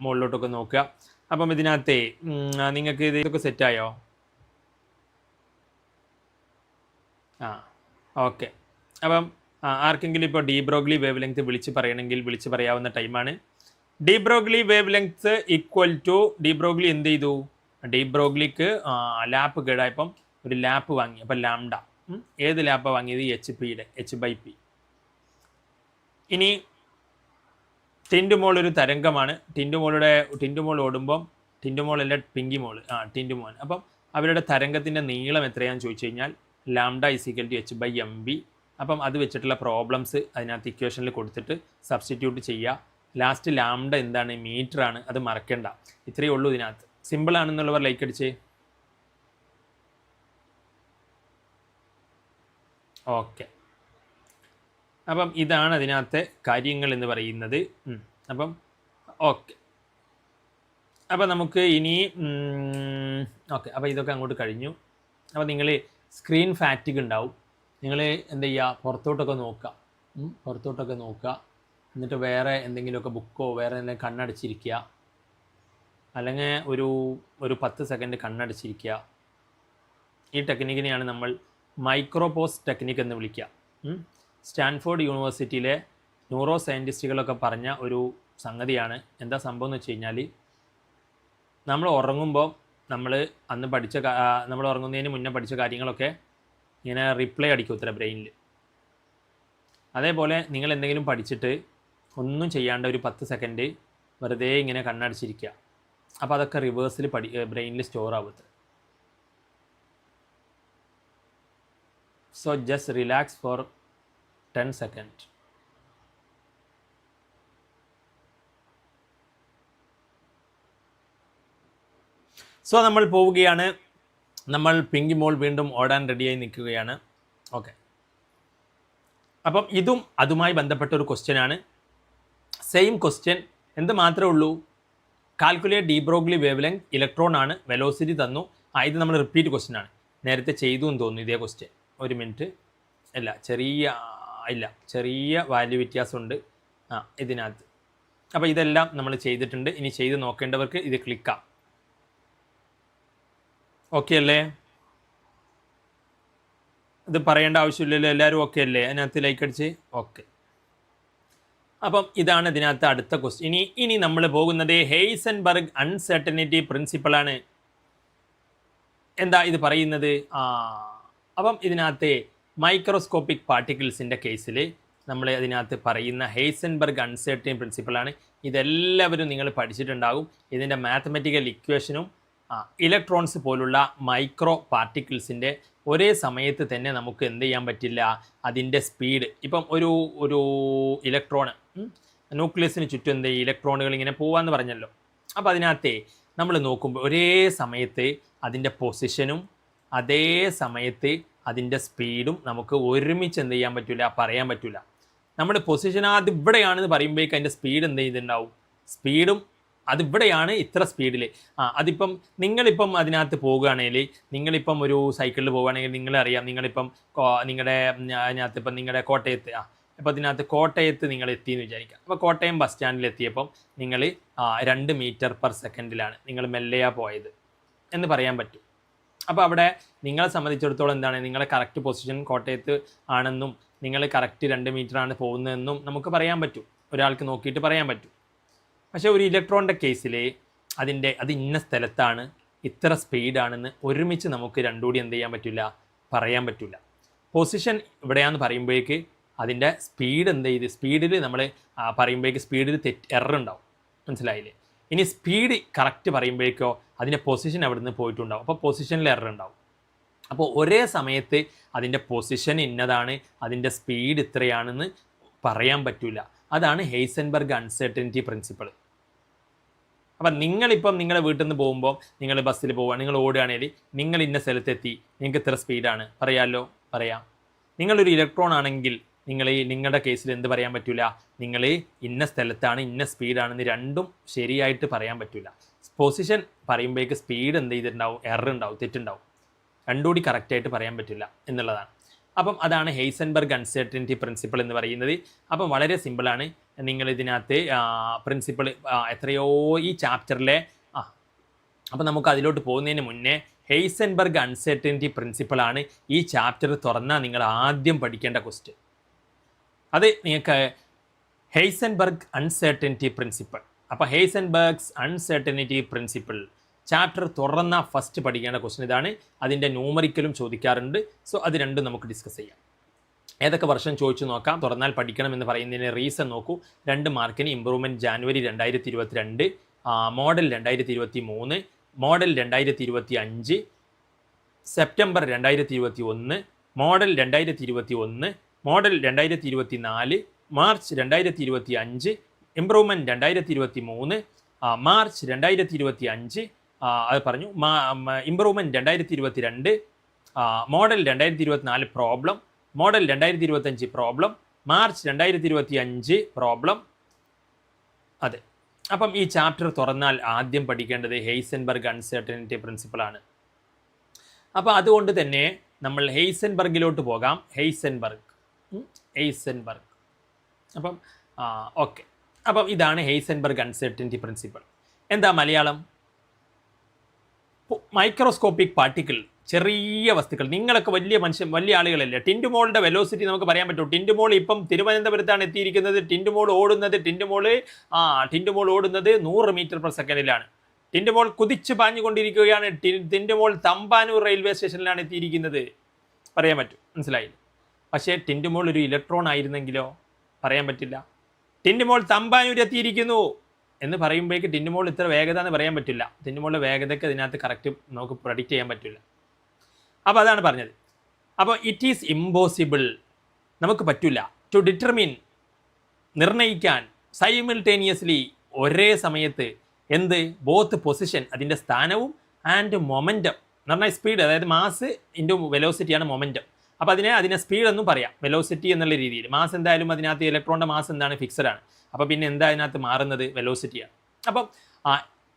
മുകളിലോട്ടൊക്കെ നോക്കുക. അപ്പം ഇതിനകത്തെ നിങ്ങൾക്ക് ഇതൊക്കെ സെറ്റായോ? ഓക്കെ. അപ്പം ആർക്കെങ്കിലും ഇപ്പോൾ ഡി ബ്രോഗ്ലി വേവ് ലെങ്ത് വിളിച്ച് പറയണമെങ്കിൽ വിളിച്ച് പറയാവുന്ന ടൈമാണ്. De Broglie wave length equal to de Broglie എന്ത് ചെയ്തു? ഡി ബ്രോഗ്ലിക്ക് ലാപ്പ് കേടായപ്പം ഒരു ലാപ്പ് വാങ്ങി. അപ്പം ലാംഡ. ഏത് ലാപ്പാണ് വാങ്ങിയത്? HP-യുടെ H/P. ഇനി ടിൻഡുമോൾ ഒരു തരംഗമാണ്. ടിൻഡുമോൾ ഓടുമ്പം ടിൻഡുമോളല്ല പിങ്കിമോൾ, ടിൻഡുമോൻ. അപ്പം അവരുടെ തരംഗത്തിൻ്റെ നീളം എത്രയാണെന്ന് ചോദിച്ചു കഴിഞ്ഞാൽ λ = H/mv. അപ്പം അത് വെച്ചിട്ടുള്ള പ്രോബ്ലംസ് അതിനകത്ത് ഇക്വേഷനിൽ കൊടുത്തിട്ട് സബ്സ്റ്റിറ്റ്യൂട്ട് ചെയ്യുക. ലാസ്റ്റ് ലാംഡ എന്താണ്? മീറ്ററാണ്. അത് മറക്കണ്ട. ഇത്രയേ ഉള്ളൂ ഇതിനകത്ത്. സിമ്പിൾ ആണെന്നുള്ളവർ ലൈക്ക് അടിച്ചേ. ഓക്കെ, അപ്പം ഇതാണ് അതിനകത്തെ കാര്യങ്ങൾ എന്ന് പറയുന്നത്. അപ്പം ഓക്കെ, അപ്പം നമുക്ക് ഇനി ഓക്കെ, അപ്പോൾ ഇതൊക്കെ അങ്ങോട്ട് കഴിഞ്ഞു. അപ്പോൾ നിങ്ങൾ സ്ക്രീൻ ഫാറ്റിക് ഉണ്ടാവും. നിങ്ങൾ എന്ത് ചെയ്യുക? പുറത്തോട്ടൊക്കെ നോക്കുക. എന്നിട്ട് വേറെ എന്തെങ്കിലുമൊക്കെ ബുക്കോ വേറെ എന്തെങ്കിലും കണ്ണടച്ചിരിക്കുക. അല്ലെങ്കിൽ ഒരു 10 സെക്കൻഡ് കണ്ണടച്ചിരിക്കുക. ഈ ടെക്നിക്കിനെയാണ് നമ്മൾ മൈക്രോപോസ് ടെക്നിക്ക് എന്ന് വിളിക്കുക. സ്റ്റാൻഫോർഡ് യൂണിവേഴ്സിറ്റിയിലെ ന്യൂറോ സയൻറ്റിസ്റ്റുകളൊക്കെ പറഞ്ഞ ഒരു സംഗതിയാണ്. എന്താ സംഭവം എന്ന് വെച്ച് കഴിഞ്ഞാൽ, നമ്മൾ ഉറങ്ങുമ്പോൾ നമ്മൾ ഉറങ്ങുന്നതിന് മുന്നേ പഠിച്ച കാര്യങ്ങളൊക്കെ ഇങ്ങനെ റിപ്ലൈ അടിക്കും ഉത്തര ബ്രെയിനിൽ. അതേപോലെ നിങ്ങൾ എന്തെങ്കിലും പഠിച്ചിട്ട് ഒന്നും ചെയ്യാണ്ട് ഒരു 10 സെക്കൻഡ് വെറുതെ ഇങ്ങനെ കണ്ണടച്ചിരിക്കുക. അപ്പോൾ അതൊക്കെ റിവേഴ്സിൽ ബ്രെയിനിൽ സ്റ്റോർ ആവും. So just relax for 10 second. So നമ്മൾ പോവുകയാണ്. നമ്മൾ പിങ്കി മോൾ വീണ്ടും ഓടാൻ റെഡിയായി നിൽക്കുകയാണ്. ഓക്കെ, അപ്പം ഇതും അതുമായി ബന്ധപ്പെട്ട ഒരു ക്വസ്റ്റ്യനാണ്. Same question. എന്ത് മാത്രമേ ഉള്ളൂ, calculate D Broglie wave length, electron ആണ്, വെലോസിറ്റി തന്നു. ഇത് നമ്മൾ റിപ്പീറ്റ് ക്വസ്റ്റ്യൻ ആണ്. നേരത്തെ ചെയ്തു എന്ന് തോന്നുന്നു ഇതേ ക്വസ്റ്റ്യൻ. ഒരു മിനിറ്റ്. ചെറിയ വാല്യൂ വ്യത്യാസമുണ്ട് ഇതിനകത്ത്. അപ്പോൾ ഇതെല്ലാം നമ്മൾ ചെയ്തിട്ടുണ്ട്. ഇനി ചെയ്ത് നോക്കേണ്ടവർക്ക് ഇത് ക്ലിക്കാം. ഓക്കെ അല്ലേ? ഇത് പറയേണ്ട ആവശ്യമില്ലല്ലോ, എല്ലാവരും ഓക്കെ അല്ലേ? അതിനകത്ത് ലൈക്ക് അടിച്ച് ഓക്കെ. അപ്പം ഇതാണ് ഇതിനകത്ത് അടുത്ത ക്വസ്റ്റ്യൻ. ഇനി നമ്മൾ പോകുന്നത് ഹെയ്സൻബർഗ് അൺസർട്ടനിറ്റി പ്രിൻസിപ്പിളാണ്. എന്താ ഇത് പറയുന്നത്? അപ്പം ഇതിനകത്ത് മൈക്രോസ്കോപ്പിക് പാർട്ടിക്കിൾസിൻ്റെ കേസിൽ നമ്മൾ അതിനകത്ത് പറയുന്ന ഹെയ്സൻബർഗ് അൺസർട്ടനിറ്റി പ്രിൻസിപ്പിളാണ്. ഇതെല്ലാവരും നിങ്ങൾ പഠിച്ചിട്ടുണ്ടാകും. ഇതിൻ്റെ മാത്തമാറ്റിക്കൽ ഇക്വേഷനും ഇലക്ട്രോൺസ് പോലുള്ള മൈക്രോ പാർട്ടിക്കിൾസിൻ്റെ ഒരേ സമയത്ത് തന്നെ നമുക്ക് എന്ത് ചെയ്യാൻ പറ്റില്ല, അതിൻ്റെ സ്പീഡ്. ഇപ്പം ഒരു ഇലക്ട്രോൺ ന്യൂക്ലിയസിന് ചുറ്റും എന്ത് ഇലക്ട്രോണുകൾ ഇങ്ങനെ പോവാന്ന് പറഞ്ഞല്ലോ. അപ്പോൾ അതിനകത്തെ നമ്മൾ നോക്കുമ്പോൾ ഒരേ സമയത്ത് അതിൻ്റെ പൊസിഷനും അതേ സമയത്ത് അതിൻ്റെ സ്പീഡും നമുക്ക് ഒരുമിച്ച് എന്ത് ചെയ്യാൻ പറ്റില്ല, പറയാൻ പറ്റില്ല. നമ്മുടെ പൊസിഷൻ അതിവിടെയാണെന്ന് പറയുമ്പോഴേക്ക് അതിൻ്റെ സ്പീഡ് എന്ത് ചെയ്തിട്ടുണ്ടാവും, സ്പീഡും അതിവിടെയാണ് ഇത്ര സ്പീഡിൽ. അതിപ്പം നിങ്ങളിപ്പം അതിനകത്ത് പോകുകയാണെങ്കിൽ, നിങ്ങളിപ്പം ഒരു സൈക്കിളിൽ പോകുകയാണെങ്കിൽ നിങ്ങളറിയാം, നിങ്ങളിപ്പം അതിനകത്ത് ഇപ്പം നിങ്ങളുടെ കോട്ടയത്ത് അപ്പോൾ അതിനകത്ത് കോട്ടയത്ത് നിങ്ങൾ എത്തിയെന്ന് വിചാരിക്കാം. അപ്പോൾ കോട്ടയം ബസ് സ്റ്റാൻഡിൽ എത്തിയപ്പം നിങ്ങൾ 2 മീറ്റർ/സെക്കൻഡിലാണ് നിങ്ങൾ മെല്ലെയാ പോയത് എന്ന് പറയാൻ പറ്റും. അപ്പോൾ അവിടെ നിങ്ങളെ സംബന്ധിച്ചിടത്തോളം എന്താണ്, നിങ്ങളെ കറക്റ്റ് പൊസിഷൻ കോട്ടയത്ത് ആണെന്നും നിങ്ങൾ കറക്റ്റ് 2 മീറ്ററാണ് പോകുന്നതെന്നും നമുക്ക് പറയാൻ പറ്റും, ഒരാൾക്ക് നോക്കിയിട്ട് പറയാൻ പറ്റും. പക്ഷേ ഒരു ഇലക്ട്രോണിൻ്റെ കേസിൽ അത് ഇന്ന സ്ഥലത്താണ്, ഇത്ര സ്പീഡാണെന്ന് ഒരുമിച്ച് നമുക്ക് രണ്ടുകൂടി എന്ത് ചെയ്യാൻ പറ്റില്ല, പറയാൻ പറ്റില്ല. പൊസിഷൻ ഇവിടെയാണെന്ന് പറയുമ്പോഴേക്ക് അതിൻ്റെ സ്പീഡ് എന്ത് ചെയ്ത്, സ്പീഡിൽ നമ്മൾ പറയുമ്പോഴേക്ക് സ്പീഡിൽ എറർ ഉണ്ടാവും, മനസ്സിലായില്ലേ? ഇനി സ്പീഡ് കറക്റ്റ് പറയുമ്പോഴേക്കോ അതിൻ്റെ പൊസിഷൻ അവിടെ നിന്ന് പോയിട്ടുണ്ടാവും. അപ്പോൾ പൊസിഷനിൽ എറർ ഉണ്ടാവും. അപ്പോൾ ഒരേ സമയത്ത് അതിൻ്റെ പൊസിഷൻ ഇന്നതാണ്, അതിൻ്റെ സ്പീഡ് ഇത്രയാണെന്ന് പറയാൻ പറ്റില്ല. അതാണ് ഹെയ്സൻബർഗ് അൺസർട്ടനിറ്റി പ്രിൻസിപ്പിൾ. അപ്പം നിങ്ങളിപ്പം നിങ്ങളുടെ വീട്ടിൽ നിന്ന് പോകുമ്പോൾ, നിങ്ങൾ ബസ്സിൽ പോവുക, നിങ്ങൾ ഓടുകയാണെങ്കിൽ നിങ്ങൾ ഇന്ന സ്ഥലത്തെത്തി, നിങ്ങൾക്ക് ഇത്ര സ്പീഡാണ് പറയാമല്ലോ, പറയാം. നിങ്ങളൊരു ഇലക്ട്രോൺ ആണെങ്കിൽ നിങ്ങളുടെ കേസിൽ എന്ത് പറയാൻ പറ്റില്ല, നിങ്ങൾ ഇന്ന സ്ഥലത്താണ്, ഇന്ന സ്പീഡാണെന്ന് രണ്ടും ശരിയായിട്ട് പറയാൻ പറ്റില്ല. പൊസിഷൻ പറയുമ്പോഴേക്ക് സ്പീഡ് എന്ത് ചെയ്തിട്ടുണ്ടാവും, എറർ ഉണ്ടാവും, തെറ്റുണ്ടാവും, രണ്ടുകൂടി കറക്റ്റായിട്ട് പറയാൻ പറ്റില്ല എന്നുള്ളതാണ്. അപ്പം അതാണ് ഹെയ്സൻബർഗ് അൺസർട്ടനിറ്റി പ്രിൻസിപ്പിൾ എന്ന് പറയുന്നത്. അപ്പം വളരെ സിമ്പിളാണ്. നിങ്ങൾ ഇതിനകത്ത് പ്രിൻസിപ്പിൾ എത്രയോ ഈ ചാപ്റ്ററിലെ അപ്പം നമുക്ക് അതിലോട്ട് പോകുന്നതിന് മുന്നേ ഹെയ്സൻബർഗ് അൺസർട്ടനിറ്റി പ്രിൻസിപ്പിളാണ് ഈ ചാപ്റ്റർ തുറന്നാൽ നിങ്ങൾ ആദ്യം പഠിക്കേണ്ട ക്വസ്റ്റ്യൻ. അത് നിങ്ങൾക്ക് ഹെയ്സൻബർഗ് അൺസർട്ടനിറ്റി പ്രിൻസിപ്പിൾ. അപ്പോൾ ഹെയ്സൻബർഗ്സ് അൺസർട്ടനിറ്റി പ്രിൻസിപ്പിൾ ചാപ്റ്റർ തുറന്ന ഫസ്റ്റ് പഠിക്കേണ്ട ക്വസ്റ്റ്യൻ ഇതാണ്. അതിൻ്റെ ന്യൂമറിക്കലും ചോദിക്കാറുണ്ട്. സോ അത് രണ്ടും നമുക്ക് ഡിസ്കസ് ചെയ്യാം. ഏതൊക്കെ വർഷം ചോദിച്ചു നോക്കാം. തുറന്നാൽ പഠിക്കണം എന്ന് പറയുന്നതിന് റീസൺ നോക്കൂ. 2 മാർക്കിന് improvement January 2022, model 2023, model 2025, September 2021, model 2021, model 2024, March 2025, improvement 2023, March 2025, അത് പറഞ്ഞു. Improvement 2022, model 2024 problem, model 2025 problem, March 2025 problem. അതെ, അപ്പം ഈ ചാപ്റ്റർ തുറന്നാൽ ആദ്യം പഠിക്കേണ്ടത് ഹെയ്സൻബർഗ് അൺസർട്ടനിറ്റി പ്രിൻസിപ്പിളാണ്. അപ്പോൾ അതുകൊണ്ട് തന്നെ നമ്മൾ ഹെയ്സൻബർഗിലോട്ട് പോകാം. ഹെയ്സൻബർഗ്. അപ്പം ഓക്കെ. അപ്പം ഇതാണ് ഹെയ്സൻബർഗ് അൺസർട്ടനിറ്റി പ്രിൻസിപ്പിൾ. എന്താ മലയാളം? മൈക്രോസ്കോപ്പിക് പാർട്ടിക്കിൾ, ചെറിയ വസ്തുക്കൾ. നിങ്ങളൊക്കെ വലിയ വലിയ ആളുകളല്ലേ. ടിൻറ്റുമോളുടെ വെലോസിറ്റി നമുക്ക് പറയാൻ പറ്റും. ടിൻറ്റുമോൾ ഇപ്പം തിരുവനന്തപുരത്താണ് എത്തിയിരിക്കുന്നത്. ടിൻറ്റുമോൾ ഓടുന്നത് 100 മീറ്റർ പെർ സെക്കൻഡിലാണ്. ടിൻറ്റുമോൾ കുതിച്ച് പാഞ്ഞുകൊണ്ടിരിക്കുകയാണ്. ടിൻറ്റുമോൾ തമ്പാനൂർ റെയിൽവേ സ്റ്റേഷനിലാണ് എത്തിയിരിക്കുന്നത്. പറയാൻ പറ്റും, മനസ്സിലായില്ല. പക്ഷേ ടിൻറ്റുമോൾ ഒരു ഇലക്ട്രോൺ ആയിരുന്നെങ്കിലോ പറയാൻ പറ്റില്ല. ടിൻറ്റുമോൾ തമ്പാനൂർ എത്തിയിരിക്കുന്നു എന്ന് പറയുമ്പോഴേക്ക് ടിൻറ്റുമോൾ ഇത്ര വേഗത എന്ന് പറയാൻ പറ്റില്ല. ടിൻറ്റുമോളുടെ വേഗതയ്ക്ക് അതിനകത്ത് കറക്റ്റ് നമുക്ക് പ്രൊഡിക്റ്റ് ചെയ്യാൻ പറ്റില്ല. അപ്പോൾ അതാണ് പറഞ്ഞത്. അപ്പോൾ ഇറ്റ് ഈസ് ഇമ്പോസിബിൾ, നമുക്ക് പറ്റില്ല, ടു ഡിറ്റർമിൻ, നിർണ്ണയിക്കാൻ, സൈമിൾട്ടേനിയസ്ലി, ഒരേ സമയത്ത്, എന്ത്, ബോത്ത് പൊസിഷൻ, അതിൻ്റെ സ്ഥാനവും, ആൻഡ് മൊമെൻറ്റം എന്ന് പറഞ്ഞാൽ സ്പീഡ്, അതായത് മാസ് ഇൻറ്റു വെലോസിറ്റിയാണ് മൊമെൻറ്റം. അപ്പോൾ അതിനെ സ്പീഡ് എന്നും പറയാം, വെലോസിറ്റി എന്നുള്ള രീതിയിൽ. മാസ് എന്തായാലും അതിനകത്ത് ഇലക്ട്രോണിൻ്റെ മാസ് എന്താണ്, ഫിക്സഡ് ആണ്. അപ്പോൾ പിന്നെ എന്താ അതിനകത്ത് മാറുന്നത്, വെലോസിറ്റിയാണ്. അപ്പം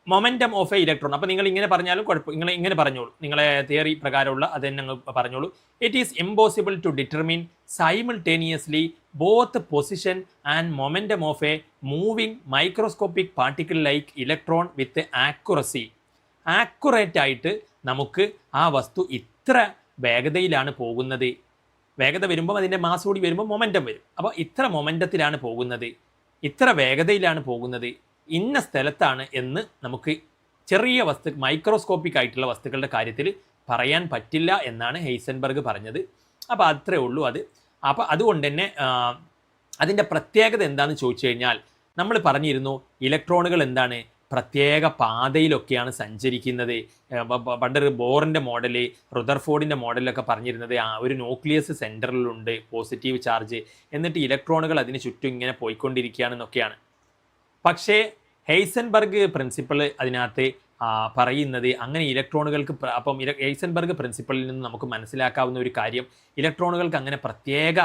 മൊമെൻറ്റം ഓഫ് എ ഇലക്ട്രോൺ, അപ്പോൾ നിങ്ങൾ ഇങ്ങനെ പറഞ്ഞാലും കുഴപ്പം, നിങ്ങൾ ഇങ്ങനെ പറഞ്ഞോളൂ, നിങ്ങളെ തിയറി പ്രകാരമുള്ള അത് തന്നെ ഞങ്ങൾ പറഞ്ഞോളൂ. It is impossible to determine simultaneously both position and momentum of a moving microscopic particle like electron with accuracy. Accurate ആയിട്ട് നമുക്ക് ആ വസ്തു ഇത്ര വേഗതയിലാണ് പോകുന്നത്, വേഗത വരുമ്പോൾ അതിൻ്റെ മാസ് കൂടി വരുമ്പോൾ മൊമെൻറ്റം വരും. അപ്പോൾ ഇത്ര മൊമെൻറ്റത്തിലാണ് പോകുന്നത്, ഇത്ര വേഗതയിലാണ് പോകുന്നത്, ഇന്ന സ്ഥലത്താണ് എന്ന് നമുക്ക് ചെറിയ മൈക്രോസ്കോപ്പിക് ആയിട്ടുള്ള വസ്തുക്കളുടെ കാര്യത്തിൽ പറയാൻ പറ്റില്ല എന്നാണ് ഹെയ്സൻബർഗ് പറഞ്ഞത്. അപ്പോൾ അത്രേ ഉള്ളൂ അത്. അപ്പോൾ അതുകൊണ്ട് തന്നെ അതിൻ്റെ പ്രത്യേകത എന്താണെന്ന് ചോദിച്ചു കഴിഞ്ഞാൽ, നമ്മൾ പറഞ്ഞിരുന്നു ഇലക്ട്രോണുകൾ എന്താണ്, പ്രത്യേക പാതയിലൊക്കെയാണ് സഞ്ചരിക്കുന്നത്. പണ്ട് ബോറിൻ്റെ മോഡല്, റുദർഫോർഡിൻ്റെ മോഡലൊക്കെ പറഞ്ഞിരുന്നത് ഒരു ന്യൂക്ലിയസ് സെൻറ്ററിലുണ്ട് പോസിറ്റീവ് ചാർജ്, എന്നിട്ട് ഇലക്ട്രോണുകൾ അതിന് ചുറ്റും ഇങ്ങനെ പോയിക്കൊണ്ടിരിക്കുകയാണെന്നൊക്കെയാണ്. പക്ഷേ ഹെയ്സൻബർഗ് പ്രിൻസിപ്പിൾ അതിനകത്ത് പറയുന്നത് അങ്ങനെ ഇലക്ട്രോണുകൾക്ക്, അപ്പം ഹെയ്സൻബർഗ് പ്രിൻസിപ്പിളിൽ നിന്ന് നമുക്ക് മനസ്സിലാക്കാവുന്ന ഒരു കാര്യം, ഇലക്ട്രോണുകൾക്ക് അങ്ങനെ പ്രത്യേക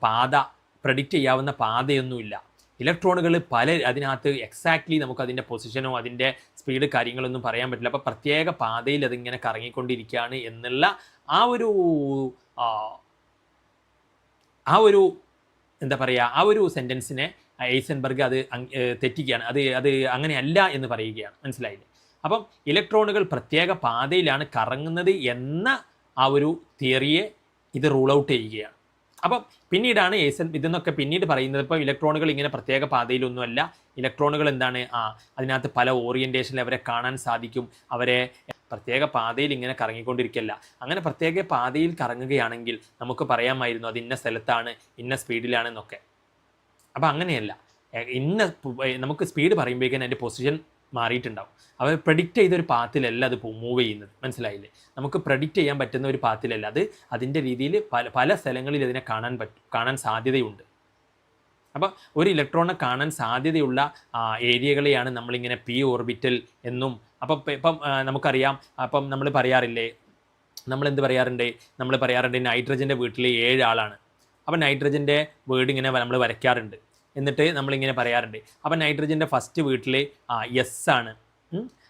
പാത, പ്രഡിക്റ്റ് ചെയ്യാവുന്ന പാതയൊന്നുമില്ല. ഇലക്ട്രോണുകൾ അതിനകത്ത് എക്സാക്ട്ലി നമുക്ക് അതിൻ്റെ പൊസിഷനോ അതിൻ്റെ സ്പീഡ് കാര്യങ്ങളൊന്നും പറയാൻ പറ്റില്ല. അപ്പോൾ പ്രത്യേക പാതയിൽ അതിങ്ങനെ കറങ്ങിക്കൊണ്ടിരിക്കുകയാണ് എന്നുള്ള ആ ഒരു എന്താ പറയുക, ആ ഒരു സെൻറ്റൻസിനെ ഹെയ്സൻബർഗ് അത് തെറ്റിക്കുകയാണ്. അത് അങ്ങനെയല്ല എന്ന് പറയുകയാണ്, മനസ്സിലായില്ലേ. അപ്പം ഇലക്ട്രോണുകൾ പ്രത്യേക പാതയിലാണ് കറങ്ങുന്നത് എന്ന ആ ഒരു തിയറിയെ ഇത് റൂൾ ഔട്ട് ചെയ്യുകയാണ്. അപ്പം പിന്നീടാണ് ഇതെന്നൊക്കെ പിന്നീട് പറയുന്നത്, ഇപ്പോൾ ഇലക്ട്രോണുകൾ ഇങ്ങനെ പ്രത്യേക പാതയിലൊന്നുമല്ല. ഇലക്ട്രോണുകൾ എന്താണ്, അതിനകത്ത് പല ഓറിയൻറ്റേഷനിൽ അവരെ കാണാൻ സാധിക്കും. അവരെ പ്രത്യേക പാതയിൽ ഇങ്ങനെ കറങ്ങിക്കൊണ്ടിരിക്കില്ല. അങ്ങനെ പ്രത്യേക പാതയിൽ കറങ്ങുകയാണെങ്കിൽ നമുക്ക് പറയാമായിരുന്നു അത് ഇന്ന സ്ഥലത്താണ്, ഇന്ന സ്പീഡിലാണെന്നൊക്കെ. അപ്പോൾ അങ്ങനെയല്ല, നമുക്ക് സ്പീഡ് പറയുമ്പോഴേക്കും അതിൻ്റെ പൊസിഷൻ മാറിയിട്ടുണ്ടാവും. അവർ പ്രഡിക്റ്റ് ചെയ്തൊരു പാത്തിലല്ല അത് മൂവ് ചെയ്യുന്നത്, മനസ്സിലായില്ലേ. നമുക്ക് പ്രഡിക്റ്റ് ചെയ്യാൻ പറ്റുന്ന ഒരു പാത്തിലല്ല അത്, അതിൻ്റെ രീതിയിൽ പല സ്ഥലങ്ങളിൽ അതിനെ കാണാൻ സാധ്യതയുണ്ട്. അപ്പോൾ ഒരു ഇലക്ട്രോണിനെ കാണാൻ സാധ്യതയുള്ള ഏരിയകളെയാണ് നമ്മളിങ്ങനെ പി ഓർബിറ്റൽ എന്നും. ഇപ്പം നമുക്കറിയാം, അപ്പം നമ്മൾ പറയാറില്ലേ, നമ്മളെന്ത് പറയാറുണ്ട്, നൈട്രജൻ്റെ വീട്ടിൽ 7 ആളാണ്. അപ്പം നൈട്രജൻ്റെ വീട് ഇങ്ങനെ നമ്മൾ വരയ്ക്കാറുണ്ട്. എന്നിട്ട് നമ്മളിങ്ങനെ പറയാറുണ്ട്, അപ്പം നൈട്രജൻ്റെ ഫസ്റ്റ് വീട്ടിൽ എസ് ആണ്.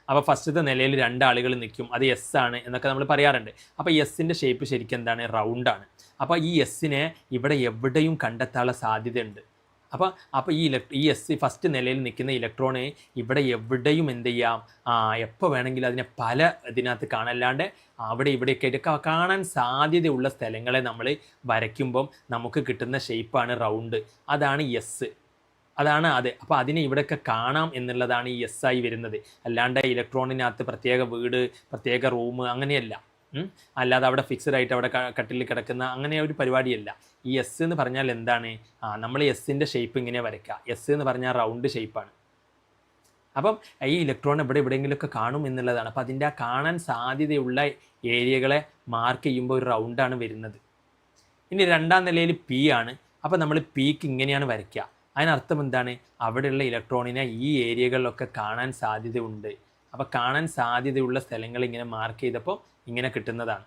അപ്പോൾ ഫസ്റ്റത്തെ നിലയിൽ 2 ആളുകൾ നിൽക്കും, അത് എസ് ആണ് എന്നൊക്കെ നമ്മൾ പറയാറുണ്ട്. അപ്പോൾ എസ്സിൻ്റെ ഷേപ്പ് ശരിക്കും എന്താണ്, റൗണ്ടാണ്. അപ്പോൾ ഈ എസ്സിനെ ഇവിടെ എവിടെയും കണ്ടെത്താനുള്ള സാധ്യതയുണ്ട്. അപ്പോൾ ഈ എസ് ഫസ്റ്റ് നിലയിൽ നിൽക്കുന്ന ഇലക്ട്രോണ് ഇവിടെ എവിടെയും എന്ത് ചെയ്യാം, എപ്പോൾ വേണമെങ്കിലും അതിനെ പല ഇതിനകത്ത് കാണല്ലാണ്ട് അവിടെ ഇവിടെയൊക്കെ ആയിട്ട് കാണാൻ സാധ്യതയുള്ള സ്ഥലങ്ങളെ നമ്മൾ വരയ്ക്കുമ്പം നമുക്ക് കിട്ടുന്ന ഷേപ്പാണ് റൗണ്ട്. അതാണ് എസ്, അതാണ് അത്. അപ്പോൾ അതിനെ ഇവിടെയൊക്കെ കാണാം എന്നുള്ളതാണ് ഈ എസ് ആയി വരുന്നത്. അല്ലാണ്ട് ഇലക്ട്രോണിനകത്ത് പ്രത്യേക വീട്, പ്രത്യേക റൂം അങ്ങനെയല്ല. അല്ലാതെ അവിടെ ഫിക്സഡ് ആയിട്ട് അവിടെ കട്ടിൽ കിടക്കുന്ന അങ്ങനെ ഒരു പരിപാടിയല്ല. ഈ എസ് എന്ന് പറഞ്ഞാൽ എന്താണ്, നമ്മൾ എസ്സിൻ്റെ ഷേപ്പ് ഇങ്ങനെ വരയ്ക്കുക. എസ് എന്ന് പറഞ്ഞാൽ റൗണ്ട് ഷേപ്പാണ്. അപ്പം ഈ ഇലക്ട്രോൺ എവിടെയെങ്കിലുമൊക്കെ കാണും എന്നുള്ളതാണ്. അപ്പോൾ അതിൻ്റെ കാണാൻ സാധ്യതയുള്ള ഏരിയകളെ മാർക്ക് ചെയ്യുമ്പോൾ ഒരു റൗണ്ടാണ് വരുന്നത്. ഇനി 2ാം നിലയിൽ പി ആണ്. അപ്പോൾ നമ്മൾ പിക്ക് ഇങ്ങനെയാണ് വരയ്ക്കുക. അതിനർത്ഥം എന്താണ്, അവിടെയുള്ള ഇലക്ട്രോണിനെ ഈ ഏരിയകളിലൊക്കെ കാണാൻ സാധ്യതയുണ്ട്. അപ്പോൾ കാണാൻ സാധ്യതയുള്ള സ്ഥലങ്ങൾ ഇങ്ങനെ മാർക്ക് ചെയ്തപ്പോൾ ഇങ്ങനെ കിട്ടുന്നതാണ്.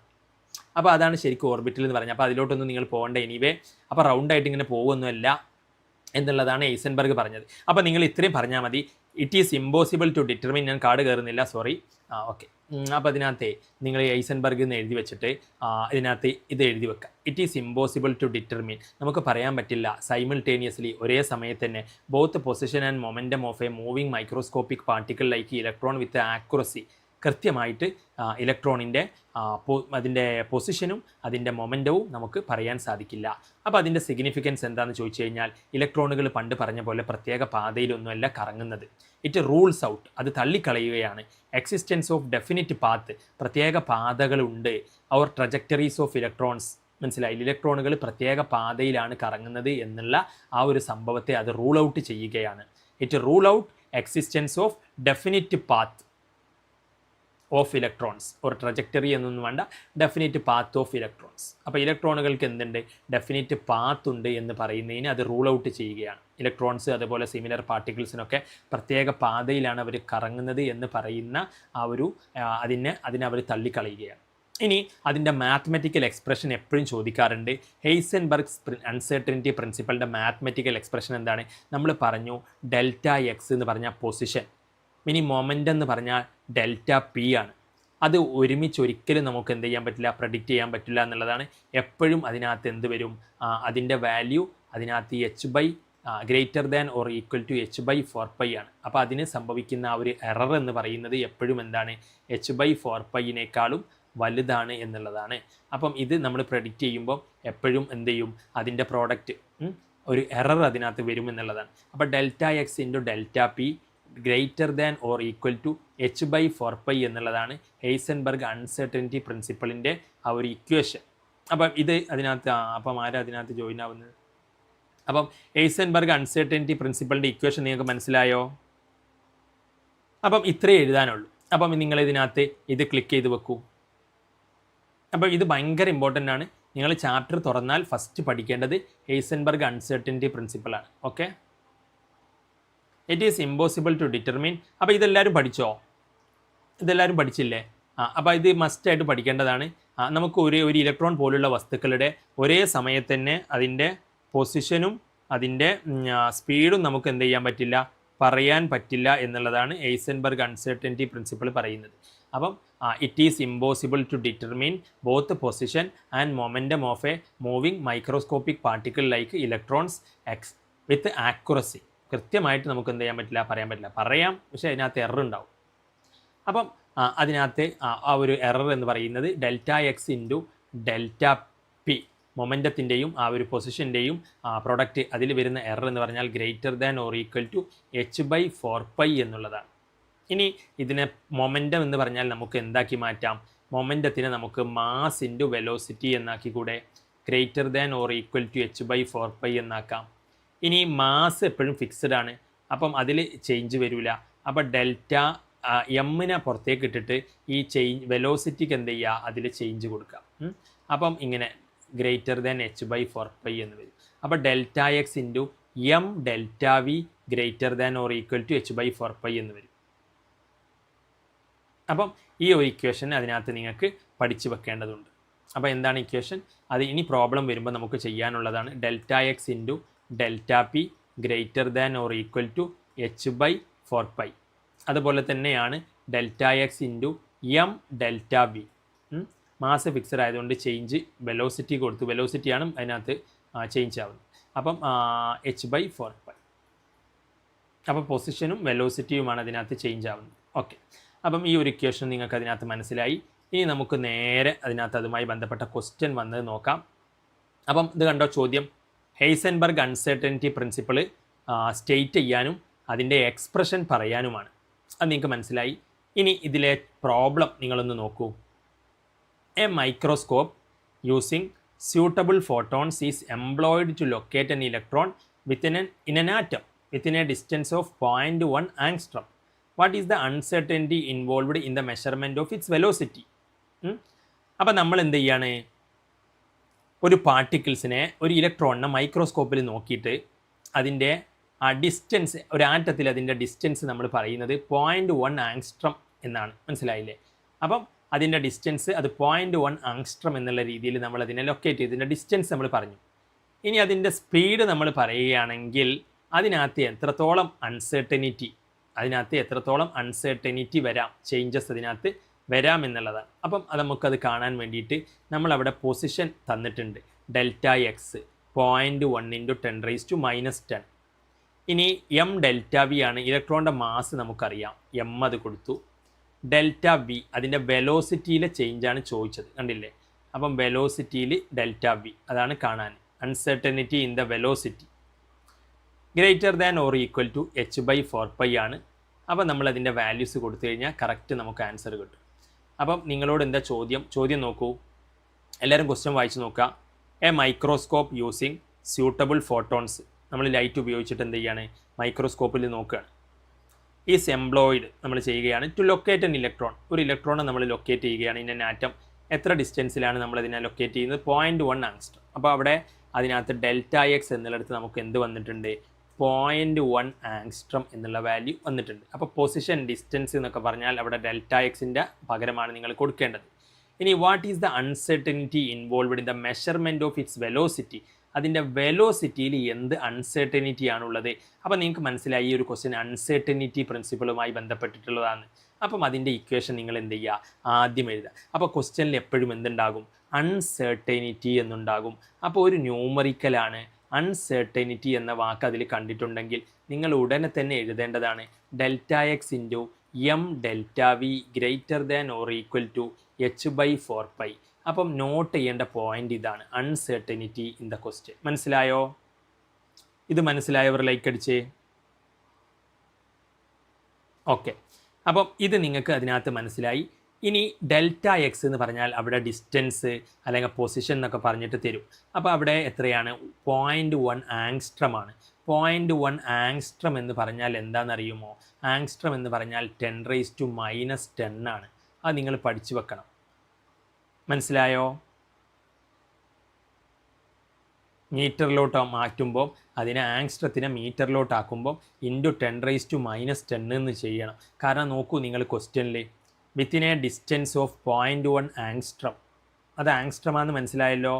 അപ്പോൾ അതാണ് ശരിക്കും ഓർബിറ്റൽ എന്ന് പറഞ്ഞാൽ. അപ്പോൾ അതിലോട്ടൊന്നും നിങ്ങൾ പോകേണ്ട എനിവേ. അപ്പോൾ റൗണ്ടായിട്ട് ഇങ്ങനെ പോകുമൊന്നുമല്ല എന്നുള്ളതാണ് ഹെയ്സൻബർഗ് പറഞ്ഞത്. അപ്പോൾ നിങ്ങൾ ഇത്രയും പറഞ്ഞാൽ മതി. It is impossible to determine, ഞാൻ കാർഡ് കയറുന്നില്ല, സോറി. ഓക്കെ. അപ്പോൾ അതിനകത്ത് നിങ്ങൾ ഹെയ്സൻബർഗ് എന്ന് എഴുതി വെച്ചിട്ട് ഇതിനകത്ത് ഇത് എഴുതി വെക്കുക. It is impossible to determine, നമുക്ക് പറയാൻ പറ്റില്ല സൈമിൾട്ടേനിയസ്ലി, ഒരേ സമയത്ത് തന്നെ, both position and momentum of a moving microscopic particle like electron with accuracy. കൃത്യമായിട്ട് ഇലക്ട്രോണിൻ്റെ അതിൻ്റെ പൊസിഷനും അതിൻ്റെ മൊമെൻറ്റവും നമുക്ക് പറയാൻ സാധിക്കില്ല. അപ്പോൾ അതിൻ്റെ സിഗ്നിഫിക്കൻസ് എന്താണെന്ന് ചോദിച്ചു കഴിഞ്ഞാൽ ഇലക്ട്രോണുകൾ പണ്ട് പറഞ്ഞ പോലെ പ്രത്യേക പാതയിലൊന്നുമല്ല കറങ്ങുന്നത്. ഇറ്റ് റൂൾസ് ഔട്ട്, അത് തള്ളിക്കളയുകയാണ്. എക്സിസ്റ്റൻസ് ഓഫ് ഡെഫിനിറ്റ് പാത്ത്, പ്രത്യേക പാതകളുണ്ട്. അവർ ട്രജക്ടറീസ് ഓഫ് ഇലക്ട്രോൺസ്, മനസ്സിലായില്ല, ഇലക്ട്രോണുകൾ പ്രത്യേക പാതയിലാണ് കറങ്ങുന്നത് എന്നുള്ള ആ ഒരു സംഭവത്തെ അത് റൂൾ ഔട്ട് ചെയ്യുകയാണ്. It rule out existence of definite path of electrons, ഒരു ട്രജക്ടറി എന്നൊന്നും വേണ്ട, ഡെഫിനിറ്റ് പാത്ത് ഓഫ് ഇലക്ട്രോൺസ്. അപ്പോൾ ഇലക്ട്രോണുകൾക്ക് എന്തുണ്ട്, ഡെഫിനിറ്റ് പാത്ത് ഉണ്ട് എന്ന് പറയുന്നതിന് അത് റൂൾ ഔട്ട് ചെയ്യുകയാണ്. ഇലക്ട്രോൺസ് അതുപോലെ സിമിലർ പാർട്ടിക്കിൾസിനൊക്കെ പ്രത്യേക പാതയിലാണ് അവർ കറങ്ങുന്നത് എന്ന് പറയുന്ന ആ ഒരു അതിനെ അവർ തള്ളിക്കളയുകയാണ്. ഇനി അതിൻ്റെ മാത്തമെറ്റിക്കൽ എക്സ്പ്രഷൻ എപ്പോഴും ചോദിക്കാറുണ്ട്. ഹെയ്സൻബർഗ്സ് അൺസർട്ടനിറ്റി പ്രിൻസിപ്പളിൻ്റെ മാത്തമെറ്റിക്കൽ എക്സ്പ്രഷൻ എന്താണ്? നമ്മൾ പറഞ്ഞു ഡെൽറ്റ എക്സ് എന്ന് പറഞ്ഞാൽ പൊസിഷൻ, ഇനി മൊമെൻ്റ് എന്ന് പറഞ്ഞാൽ ഡെൽറ്റ പി ആണ്. അത് ഒരുമിച്ച് ഒരിക്കലും നമുക്ക് എന്ത് ചെയ്യാൻ പറ്റില്ല, പ്രഡിക്റ്റ് ചെയ്യാൻ പറ്റില്ല എന്നുള്ളതാണ്. എപ്പോഴും അതിനകത്ത് എന്ത് വരും, അതിൻ്റെ വാല്യൂ അതിനകത്ത് greater than or equal to h/4π ആണ്. അപ്പോൾ അതിന് സംഭവിക്കുന്ന ആ ഒരു എറർ എന്ന് പറയുന്നത് എപ്പോഴും എന്താണ്, h/4π വലുതാണ് എന്നുള്ളതാണ്. അപ്പം ഇത് നമ്മൾ പ്രഡിക്റ്റ് ചെയ്യുമ്പോൾ എപ്പോഴും എന്ത് ചെയ്യും, അതിൻ്റെ പ്രോഡക്റ്റ് ഒരു എറർ അതിനകത്ത് വരും എന്നുള്ളതാണ്. അപ്പോൾ delta x into delta p greater than or equal to h/4π എന്നുള്ളതാണ് ഹെയ്സൻബർഗ് അൺസർട്ടനിറ്റി പ്രിൻസിപ്പളിൻ്റെ ആ ഒരു ഇക്വേഷൻ. അപ്പം ഇത് അതിനകത്ത് അപ്പം ആരാ അതിനകത്ത് ജോയിൻ ആവുന്നത്? അപ്പം ഹെയ്സൻബർഗ് അൺസർട്ടനിറ്റി പ്രിൻസിപ്പളിൻ്റെ ഇക്വേഷൻ നിങ്ങൾക്ക് മനസ്സിലായോ? അപ്പം ഇത്രേ എഴുതാനുള്ളൂ. അപ്പം നിങ്ങൾ ഇതിനകത്ത് ഇത് ക്ലിക്ക് ചെയ്ത് വെക്കൂ. അപ്പോൾ ഇത് ഭയങ്കര ഇമ്പോർട്ടൻ്റ് ആണ്. നിങ്ങൾ ചാപ്റ്റർ തുറന്നാൽ ഫസ്റ്റ് പഠിക്കേണ്ടത് ഹെയ്സൻബർഗ് അൺസർട്ടനിറ്റി പ്രിൻസിപ്പളാണ്. Okay, it is impossible to determine. അപ്പോൾ ഇതെല്ലാവരും പഠിച്ചോ? ഇതെല്ലാവരും പഠിച്ചില്ലേ? അപ്പോൾ ഇത് മസ്റ്റായിട്ട് പഠിക്കേണ്ടതാണ്. നമുക്ക് ഒരു ഇലക്ട്രോൺ പോലുള്ള വസ്തുക്കളുടെ ഒരേ സമയത്ത് തന്നെ അതിൻ്റെ പൊസിഷനും അതിൻ്റെ സ്പീഡും നമുക്ക് എന്ത് ചെയ്യാൻ പറ്റില്ല, പറയാൻ പറ്റില്ല എന്നുള്ളതാണ് ഹെയ്സൻബർഗ് അൺസർട്ടനിറ്റി പ്രിൻസിപ്പിൾ പറയുന്നത്. അപ്പം it is impossible to determine both position and momentum of a moving microscopic particle like electrons with accuracy. കൃത്യമായിട്ട് നമുക്ക് എന്ത് ചെയ്യാൻ പറ്റില്ല, പറയാൻ പറ്റില്ല. പറയാം, പക്ഷേ അതിനകത്ത് എറർ ഉണ്ടാവും. അപ്പം അതിനകത്ത് ആ ഒരു എറർ എന്ന് പറയുന്നത് delta x into delta p, മൊമെൻറ്റത്തിൻ്റെയും ആ ഒരു പൊസിഷൻ്റെയും പ്രൊഡക്റ്റ്, അതിൽ വരുന്ന എറർ എന്ന് പറഞ്ഞാൽ greater than or equal to h/4π എന്നുള്ളതാണ്. ഇനി ഇതിനെ മൊമെൻറ്റം എന്ന് പറഞ്ഞാൽ നമുക്ക് എന്താക്കി മാറ്റാം? മൊമെൻറ്റത്തിനെ നമുക്ക് മാസ് ഇൻറ്റു വെലോസിറ്റി എന്നാക്കി കൂടെ, greater than or equal to h/4π എന്നാക്കാം. ഇനി മാസ് എപ്പോഴും ഫിക്സഡ് ആണ്, അപ്പം അതിൽ ചേഞ്ച് വരില്ല. അപ്പോൾ ഡെൽറ്റ എമ്മിനെ പുറത്തേക്ക് ഇട്ടിട്ട് ഈ വെലോസിറ്റിക്ക് എന്ത് ചെയ്യുക, അതിൽ ചേഞ്ച് കൊടുക്കാം. അപ്പം ഇങ്ങനെ ഗ്രേറ്റർ ദാൻ h/4π എന്ന് വരും. അപ്പോൾ delta x into m delta v greater than or equal to h/4π എന്ന് വരും. അപ്പം ഈ ഒരു ഇക്വേഷൻ അതിനകത്ത് നിങ്ങൾക്ക് പഠിച്ചു വെക്കേണ്ടതുണ്ട്. അപ്പോൾ എന്താണ് ഇക്വേഷൻ? അത് ഇനി പ്രോബ്ലം വരുമ്പോൾ നമുക്ക് ചെയ്യാനുള്ളതാണ്. Delta x into delta p greater than or equal to h/4π. അതുപോലെ തന്നെയാണ് delta x into m delta v. Mass fixed ആയതുകൊണ്ട് ചേഞ്ച് വെലോസിറ്റി കൊടുത്തു, വെലോസിറ്റിയാണ് അതിനകത്ത് ചേഞ്ച് ആവുന്നത്. അപ്പം h/4π. അപ്പം പൊസിഷനും വെലോസിറ്റിയുമാണ് അതിനകത്ത് ചേഞ്ച് ആവുന്നത്. ഓക്കെ, അപ്പം ഈ ഒരു ഇക്വേഷൻ നിങ്ങൾക്ക് അതിനകത്ത് മനസ്സിലായി. ഇനി നമുക്ക് നേരെ അതിനകത്ത് അതുമായി ബന്ധപ്പെട്ട ക്വസ്റ്റ്യൻ വന്നത് നോക്കാം. അപ്പം ഇത് കണ്ടോ ചോദ്യം, ഹെയ്സൻബർഗ് അൺസർട്ടനിറ്റി പ്രിൻസിപ്പിൾ സ്റ്റേറ്റ് ചെയ്യാനും അതിൻ്റെ എക്സ്പ്രഷൻ പറയാനുമാണ്. അത് നിങ്ങൾക്ക് മനസ്സിലായി. ഇനി ഇതിലെ പ്രോബ്ലം നിങ്ങളൊന്ന് നോക്കൂ. A microscope using suitable photons is employed to locate an electron in an atom within a distance of 0.1 angstrom. What is the uncertainty involved in the measurement of its velocity? അപ്പോൾ നമ്മൾ എന്ത് ചെയ്യാണ്, ഒരു പാർട്ടിക്കിൾസിനെ, ഒരു ഇലക്ട്രോണിനെ മൈക്രോസ്കോപ്പിൽ നോക്കിയിട്ട് അതിൻ്റെ ഡിസ്റ്റൻസ്, ഒരു ആറ്റത്തിൽ അതിൻ്റെ ഡിസ്റ്റൻസ് നമ്മൾ പറയുന്നത് 0.1 ആങ്സ്ട്രം എന്നാണ്. മനസ്സിലായില്ലേ? അപ്പം അതിൻ്റെ ഡിസ്റ്റൻസ് അത് 0.1 ആങ്സ്ട്രം എന്നുള്ള രീതിയിൽ നമ്മൾ അതിനെ ലൊക്കേറ്റ് ചെയ്ത് ഇതിൻ്റെ ഡിസ്റ്റൻസ് നമ്മൾ പറഞ്ഞു. ഇനി അതിൻ്റെ സ്പീഡ് നമ്മൾ പറയുകയാണെങ്കിൽ അതിനകത്ത് എത്രത്തോളം അൺസർട്ടനിറ്റി വരാം, ചേഞ്ചസ് അതിനകത്ത് വരാം എന്നുള്ളതാണ്. അപ്പം അത് നമുക്കത് കാണാൻ വേണ്ടിയിട്ട് നമ്മളവിടെ പൊസിഷൻ തന്നിട്ടുണ്ട്. Delta X 0.1 × 10⁻⁻10. ഇനി എം ഡെൽറ്റ വി ആണ്, ഇലക്ട്രോണിൻ്റെ മാസ് നമുക്കറിയാം, എം അത് കൊടുത്തു. ഡെൽറ്റ വി അതിൻ്റെ വെലോസിറ്റിയിലെ ചേഞ്ചാണ് ചോദിച്ചത്, കണ്ടില്ലേ? അപ്പം വെലോസിറ്റിയിൽ ഡെൽറ്റ വി അതാണ് കാണാൻ. Uncertainty in the velocity greater than or equal to h/4π ആണ്. അപ്പം നമ്മൾ അതിൻ്റെ വാല്യൂസ് കൊടുത്തു കഴിഞ്ഞാൽ കറക്റ്റ് നമുക്ക് ആൻസർ കിട്ടും. അപ്പം നിങ്ങളോട് എന്താ ചോദ്യം നോക്കൂ, എല്ലാവരും ക്വസ്റ്റ്യൻ വായിച്ച് നോക്കുക. A microscope using suitable photons, നമ്മൾ ലൈറ്റ് ഉപയോഗിച്ചിട്ട് എന്ത് ചെയ്യാണ്, മൈക്രോസ്കോപ്പിൽ നോക്കുകയാണ്. ഈസ് എംപ്ലോയിഡ് നമ്മൾ ചെയ്യുകയാണ് ടു ലൊക്കേറ്റ് എൻ ഇലക്ട്രോൺ, ഒരു ഇലക്ട്രോണെ നമ്മൾ ലൊക്കേറ്റ് ചെയ്യുകയാണ്. ഇൻ എൻ ആറ്റം, എത്ര ഡിസ്റ്റൻസിലാണ് നമ്മൾ അതിനെ ലൊക്കേറ്റ് ചെയ്യുന്നത്? 0.1 ആങ്സ്ട്രം. അപ്പോൾ അവിടെ അതിനകത്ത് ഡെൽറ്റ എക്സ് എന്നുള്ളിടത്ത് നമുക്ക് എന്ത് വന്നിട്ടുണ്ട്? 0.1 ആങ്സ്ട്രം എന്നുള്ള വാല്യൂ വന്നിട്ടുണ്ട്. അപ്പോൾ പൊസിഷൻ ഡിസ്റ്റൻസ് എന്നൊക്കെ പറഞ്ഞാൽ അവിടെ ഡെൽറ്റ എക്സിൻ്റെ പകരമാണ് നിങ്ങൾ കൊടുക്കേണ്ടത്. ഇനി what is the uncertainty involved in the measurement of its velocity, അതിൻ്റെ വെലോസിറ്റിയിൽ എന്ത് അൺസെർട്ടനിറ്റി ആണുള്ളത്? അപ്പോൾ നിങ്ങൾക്ക് മനസ്സിലായി ഈ ഒരു ക്വസ്റ്റ്യൻ അൺസെർട്ടനിറ്റി പ്രിൻസിപ്പിളുമായി ബന്ധപ്പെട്ടിട്ടുള്ളതാണ്. അപ്പം അതിൻ്റെ ഇക്വേഷൻ നിങ്ങൾ എന്ത് ചെയ്യുക, ആദ്യം എഴുതുക. അപ്പോൾ ക്വസ്റ്റ്യനിൽ എപ്പോഴും എന്തുണ്ടാകും? അൺസെർട്ടനിറ്റി എന്നുണ്ടാകും. അപ്പോൾ ഒരു ന്യൂമറിക്കലാണ്. അൺസെർട്ടനിറ്റി എന്ന വാക്ക് അതിൽ കണ്ടിട്ടുണ്ടെങ്കിൽ നിങ്ങൾ ഉടനെ തന്നെ എഴുതേണ്ടതാണ് delta x into m delta v greater than or equal to h/4π. അപ്പം നോട്ട് ചെയ്യേണ്ട പോയിന്റ് ഇതാണ്, അൺസെർട്ടനിറ്റി ഇൻ ദ ക്വസ്റ്റ്യൻ. മനസ്സിലായോ? ഇത് മനസ്സിലായവർ ലൈക്ക് അടിച്ചേ. ഓക്കെ, അപ്പം ഇത് നിങ്ങൾക്ക് അതിനകത്ത് മനസ്സിലായി. ഇനി ഡെൽറ്റ എക്സ് എന്ന് പറഞ്ഞാൽ അവിടെ ഡിസ്റ്റൻസ് അല്ലെങ്കിൽ പൊസിഷൻ എന്നൊക്കെ പറഞ്ഞിട്ട് തരും. അപ്പോൾ അവിടെ എത്രയാണ്? 0.1 ആങ്സ്ട്രമാണ്. 0.1 ആങ്സ്ട്രം എന്ന് പറഞ്ഞാൽ എന്താണെന്നറിയുമോ? ആങ്സ്ട്രം എന്ന് പറഞ്ഞാൽ 10⁻⁻10 ആണ്. അത് നിങ്ങൾ പഠിച്ചു വെക്കണം. മനസ്സിലായോ? മീറ്ററിലോട്ട് മാറ്റുമ്പോൾ അതിനെ ആങ്സ്ട്രത്തിനെ മീറ്ററിലോട്ടാക്കുമ്പോൾ ഇൻറ്റു 10⁻⁻10 എന്ന് ചെയ്യണം. കാരണം നോക്കൂ, നിങ്ങൾ ക്വസ്റ്റ്യനിൽ within A distance of 0.1 angstrom, അത് ആങ്സ്ട്രമാണെന്ന് മനസ്സിലായല്ലോ.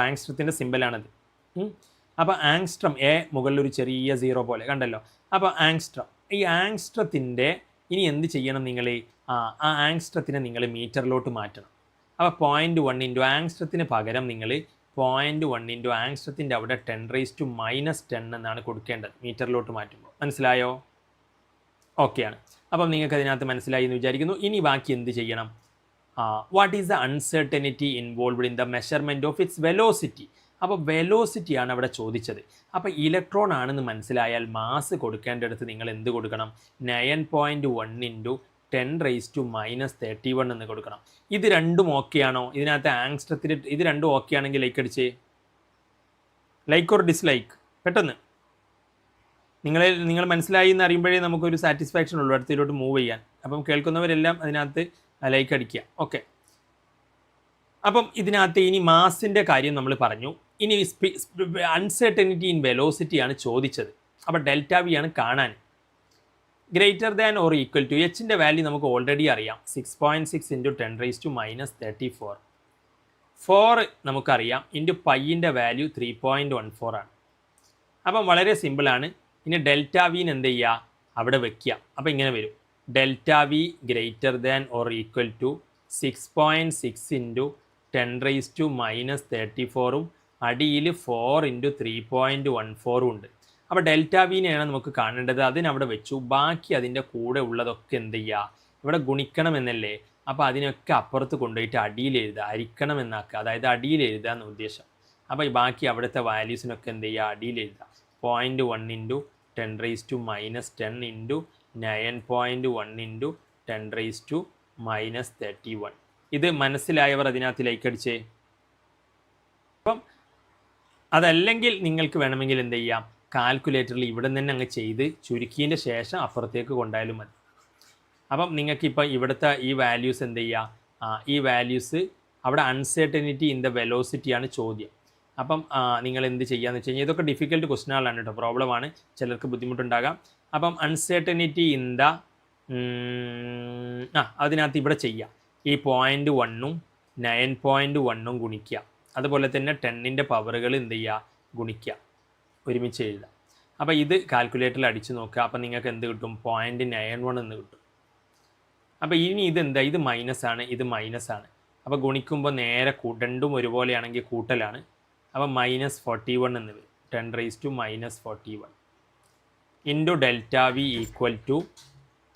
ആങ്സ്ട്രത്തിൻ്റെ സിമ്പലാണത്. അപ്പോൾ ആങ്സ്ട്രം എ മുകളിലൊരു ചെറിയ സീറോ പോലെ കണ്ടല്ലോ. അപ്പോൾ ആങ്സ്ട്രം, ഈ ആങ്സ്ട്രത്തിൻ്റെ ഇനി എന്ത് ചെയ്യണം നിങ്ങൾ? ആ ആങ്സ്ട്രത്തിനെ നിങ്ങൾ മീറ്ററിലോട്ട് മാറ്റണം. അപ്പോൾ 0.1 ഇൻറ്റു ആങ്സ്ട്രത്തിന് പകരം നിങ്ങൾ 0.1 ഇൻറ്റു ആങ്സ്ട്രത്തിൻ്റെ അവിടെ 10⁻⁻10 എന്നാണ് കൊടുക്കേണ്ടത് മീറ്ററിലോട്ട് മാറ്റുമ്പോൾ. മനസ്സിലായോ? ഓക്കെയാണ്. അപ്പം നിങ്ങൾക്ക് അതിനകത്ത് മനസ്സിലായി എന്ന് വിചാരിക്കുന്നു. ഇനി ബാക്കി എന്ത് ചെയ്യണം? What is the uncertainty involved in the measurement of its velocity. അപ്പോൾ വെലോസിറ്റിയാണ് അവിടെ ചോദിച്ചത്. അപ്പോൾ ഇലക്ട്രോൺ ആണെന്ന് മനസ്സിലായാൽ മാസ് കൊടുക്കേണ്ടടുത്ത് നിങ്ങൾ എന്ത് കൊടുക്കണം? 9.1 ഇൻറ്റു 10⁻⁻31 എന്ന് കൊടുക്കണം. ഇത് രണ്ടും ഓക്കെ ആണോ? ഇതിനകത്ത് ആങ്സ്ട്രത്തിൽ ഇത് രണ്ടും ഓക്കെ ആണെങ്കിൽ ലൈക്ക് അടിച്ചേ. ലൈക്ക് ഓർ ഡിസ്ലൈക്ക് പെട്ടെന്ന്. നിങ്ങൾ മനസ്സിലായി എന്ന് അറിയുമ്പോഴേ നമുക്കൊരു സാറ്റിസ്ഫാക്ഷൻ ഉള്ളൂ അടുത്തതിലോട്ട് മൂവ് ചെയ്യാൻ. അപ്പം കേൾക്കുന്നവരെല്ലാം അതിനകത്ത് ലൈക്ക് അടിക്കുക. ഓക്കെ, അപ്പം ഇതിനകത്ത് ഇനി മാസിൻ്റെ കാര്യം നമ്മൾ പറഞ്ഞു. ഇനി അൺസെർട്ടനിറ്റി ഇൻ വെലോസിറ്റിയാണ് ചോദിച്ചത്. അപ്പോൾ ഡെൽറ്റ വി ആണ് കാണാൻ. Greater than or equal to എച്ചിൻ്റെ വാല്യൂ നമുക്ക് ഓൾറെഡി അറിയാം, 6.6 ഇൻറ്റു 10⁻⁻34. 4 നമുക്കറിയാം ഇൻറ്റു പൈൻ്റെ വാല്യൂ 3.14 ആണ്. അപ്പം വളരെ സിമ്പിളാണ്. ഇനി ഡെൽറ്റ വിന് എന്ത് ചെയ്യുക? അവിടെ വെക്കുക. അപ്പോൾ ഇങ്ങനെ വരും, delta v greater than or equal to 6.6 into 10⁻⁻34 അടിയിൽ 4 ഇൻറ്റു 3.14 ഉണ്ട്. അപ്പോൾ ഡെൽറ്റ വിനെയാണ് നമുക്ക് കാണേണ്ടത്. അതിനവിടെ വെച്ചു. ബാക്കി അതിൻ്റെ കൂടെ ഉള്ളതൊക്കെ എന്ത് ചെയ്യുക? ഇവിടെ ഗുണിക്കണം എന്നല്ലേ? അപ്പോൾ അതിനൊക്കെ അപ്പുറത്ത് കൊണ്ടുപോയിട്ട് അടിയിൽ എഴുതുക, ഹരിക്കണം എന്നാക്കുക. അതായത് അടിയിൽ എഴുതുക എന്ന ഉദ്ദേശം. അപ്പോൾ ഈ ബാക്കി അവിടുത്തെ വാല്യൂസിനൊക്കെ എന്ത് ചെയ്യുക? അടിയിൽ എഴുതുക. 0.1 ഇൻറ്റു 10⁻⁻10 ഇൻറ്റു 9.1 ഇൻറ്റു 10⁻⁻31. ഇത് മനസ്സിലായവർ അതിനകത്ത് ലൈക്ക് അടിച്ചേ. അപ്പം അതല്ലെങ്കിൽ നിങ്ങൾക്ക് വേണമെങ്കിൽ എന്ത് ചെയ്യാം? കാൽക്കുലേറ്ററിൽ ഇവിടെ തന്നെ അങ്ങ് ചെയ്ത് ചുരുക്കിയതിൻ്റെ ശേഷം അപ്പുറത്തേക്ക് കൊണ്ടായാലും മതി. അപ്പം നിങ്ങൾക്കിപ്പോൾ ഇവിടുത്തെ ഈ വാല്യൂസ് എന്ത് ചെയ്യുക? ഈ വാല്യൂസ് അവിടെ അൺസെർട്ടനിറ്റി ഇൻ ദ വെലോസിറ്റിയാണ് ചോദ്യം. അപ്പം നിങ്ങൾ എന്ത് ചെയ്യാന്ന് വെച്ച് കഴിഞ്ഞാൽ ഇതൊക്കെ ഡിഫിക്കൽട്ട് ക്വസ്റ്റ്യനുകളാണ് കേട്ടോ, പ്രോബ്ലമാണ്, ചിലർക്ക് ബുദ്ധിമുട്ടുണ്ടാകാം. അപ്പം അൺസെർട്ടനിറ്റി ഇൻ ദ അതിനകത്ത് ഇവിടെ ചെയ്യാം. ഈ 0.1ഉം 9.1ഉം ഗുണിക്കുക. അതുപോലെ തന്നെ 10ൻ്റെ പവറുകൾ എന്ത് ചെയ്യുക? ഗുണിക്കുക, ഒരുമിച്ച് എഴുതുക. അപ്പോൾ ഇത് കാൽക്കുലേറ്ററിൽ അടിച്ച് നോക്കുക. അപ്പം നിങ്ങൾക്ക് എന്ത് കിട്ടും? 0.91 എന്ന് കിട്ടും. അപ്പോൾ ഇനി ഇതെന്താ? ഇത് മൈനസാണ്, ഇത് മൈനസാണ്. അപ്പോൾ ഗുണിക്കുമ്പോൾ നേരെ രണ്ടും ഒരുപോലെയാണെങ്കിൽ കൂട്ടലാണ്. അപ്പോൾ -41 എന്ന് വരും. 10⁻⁻41 into delta v equal to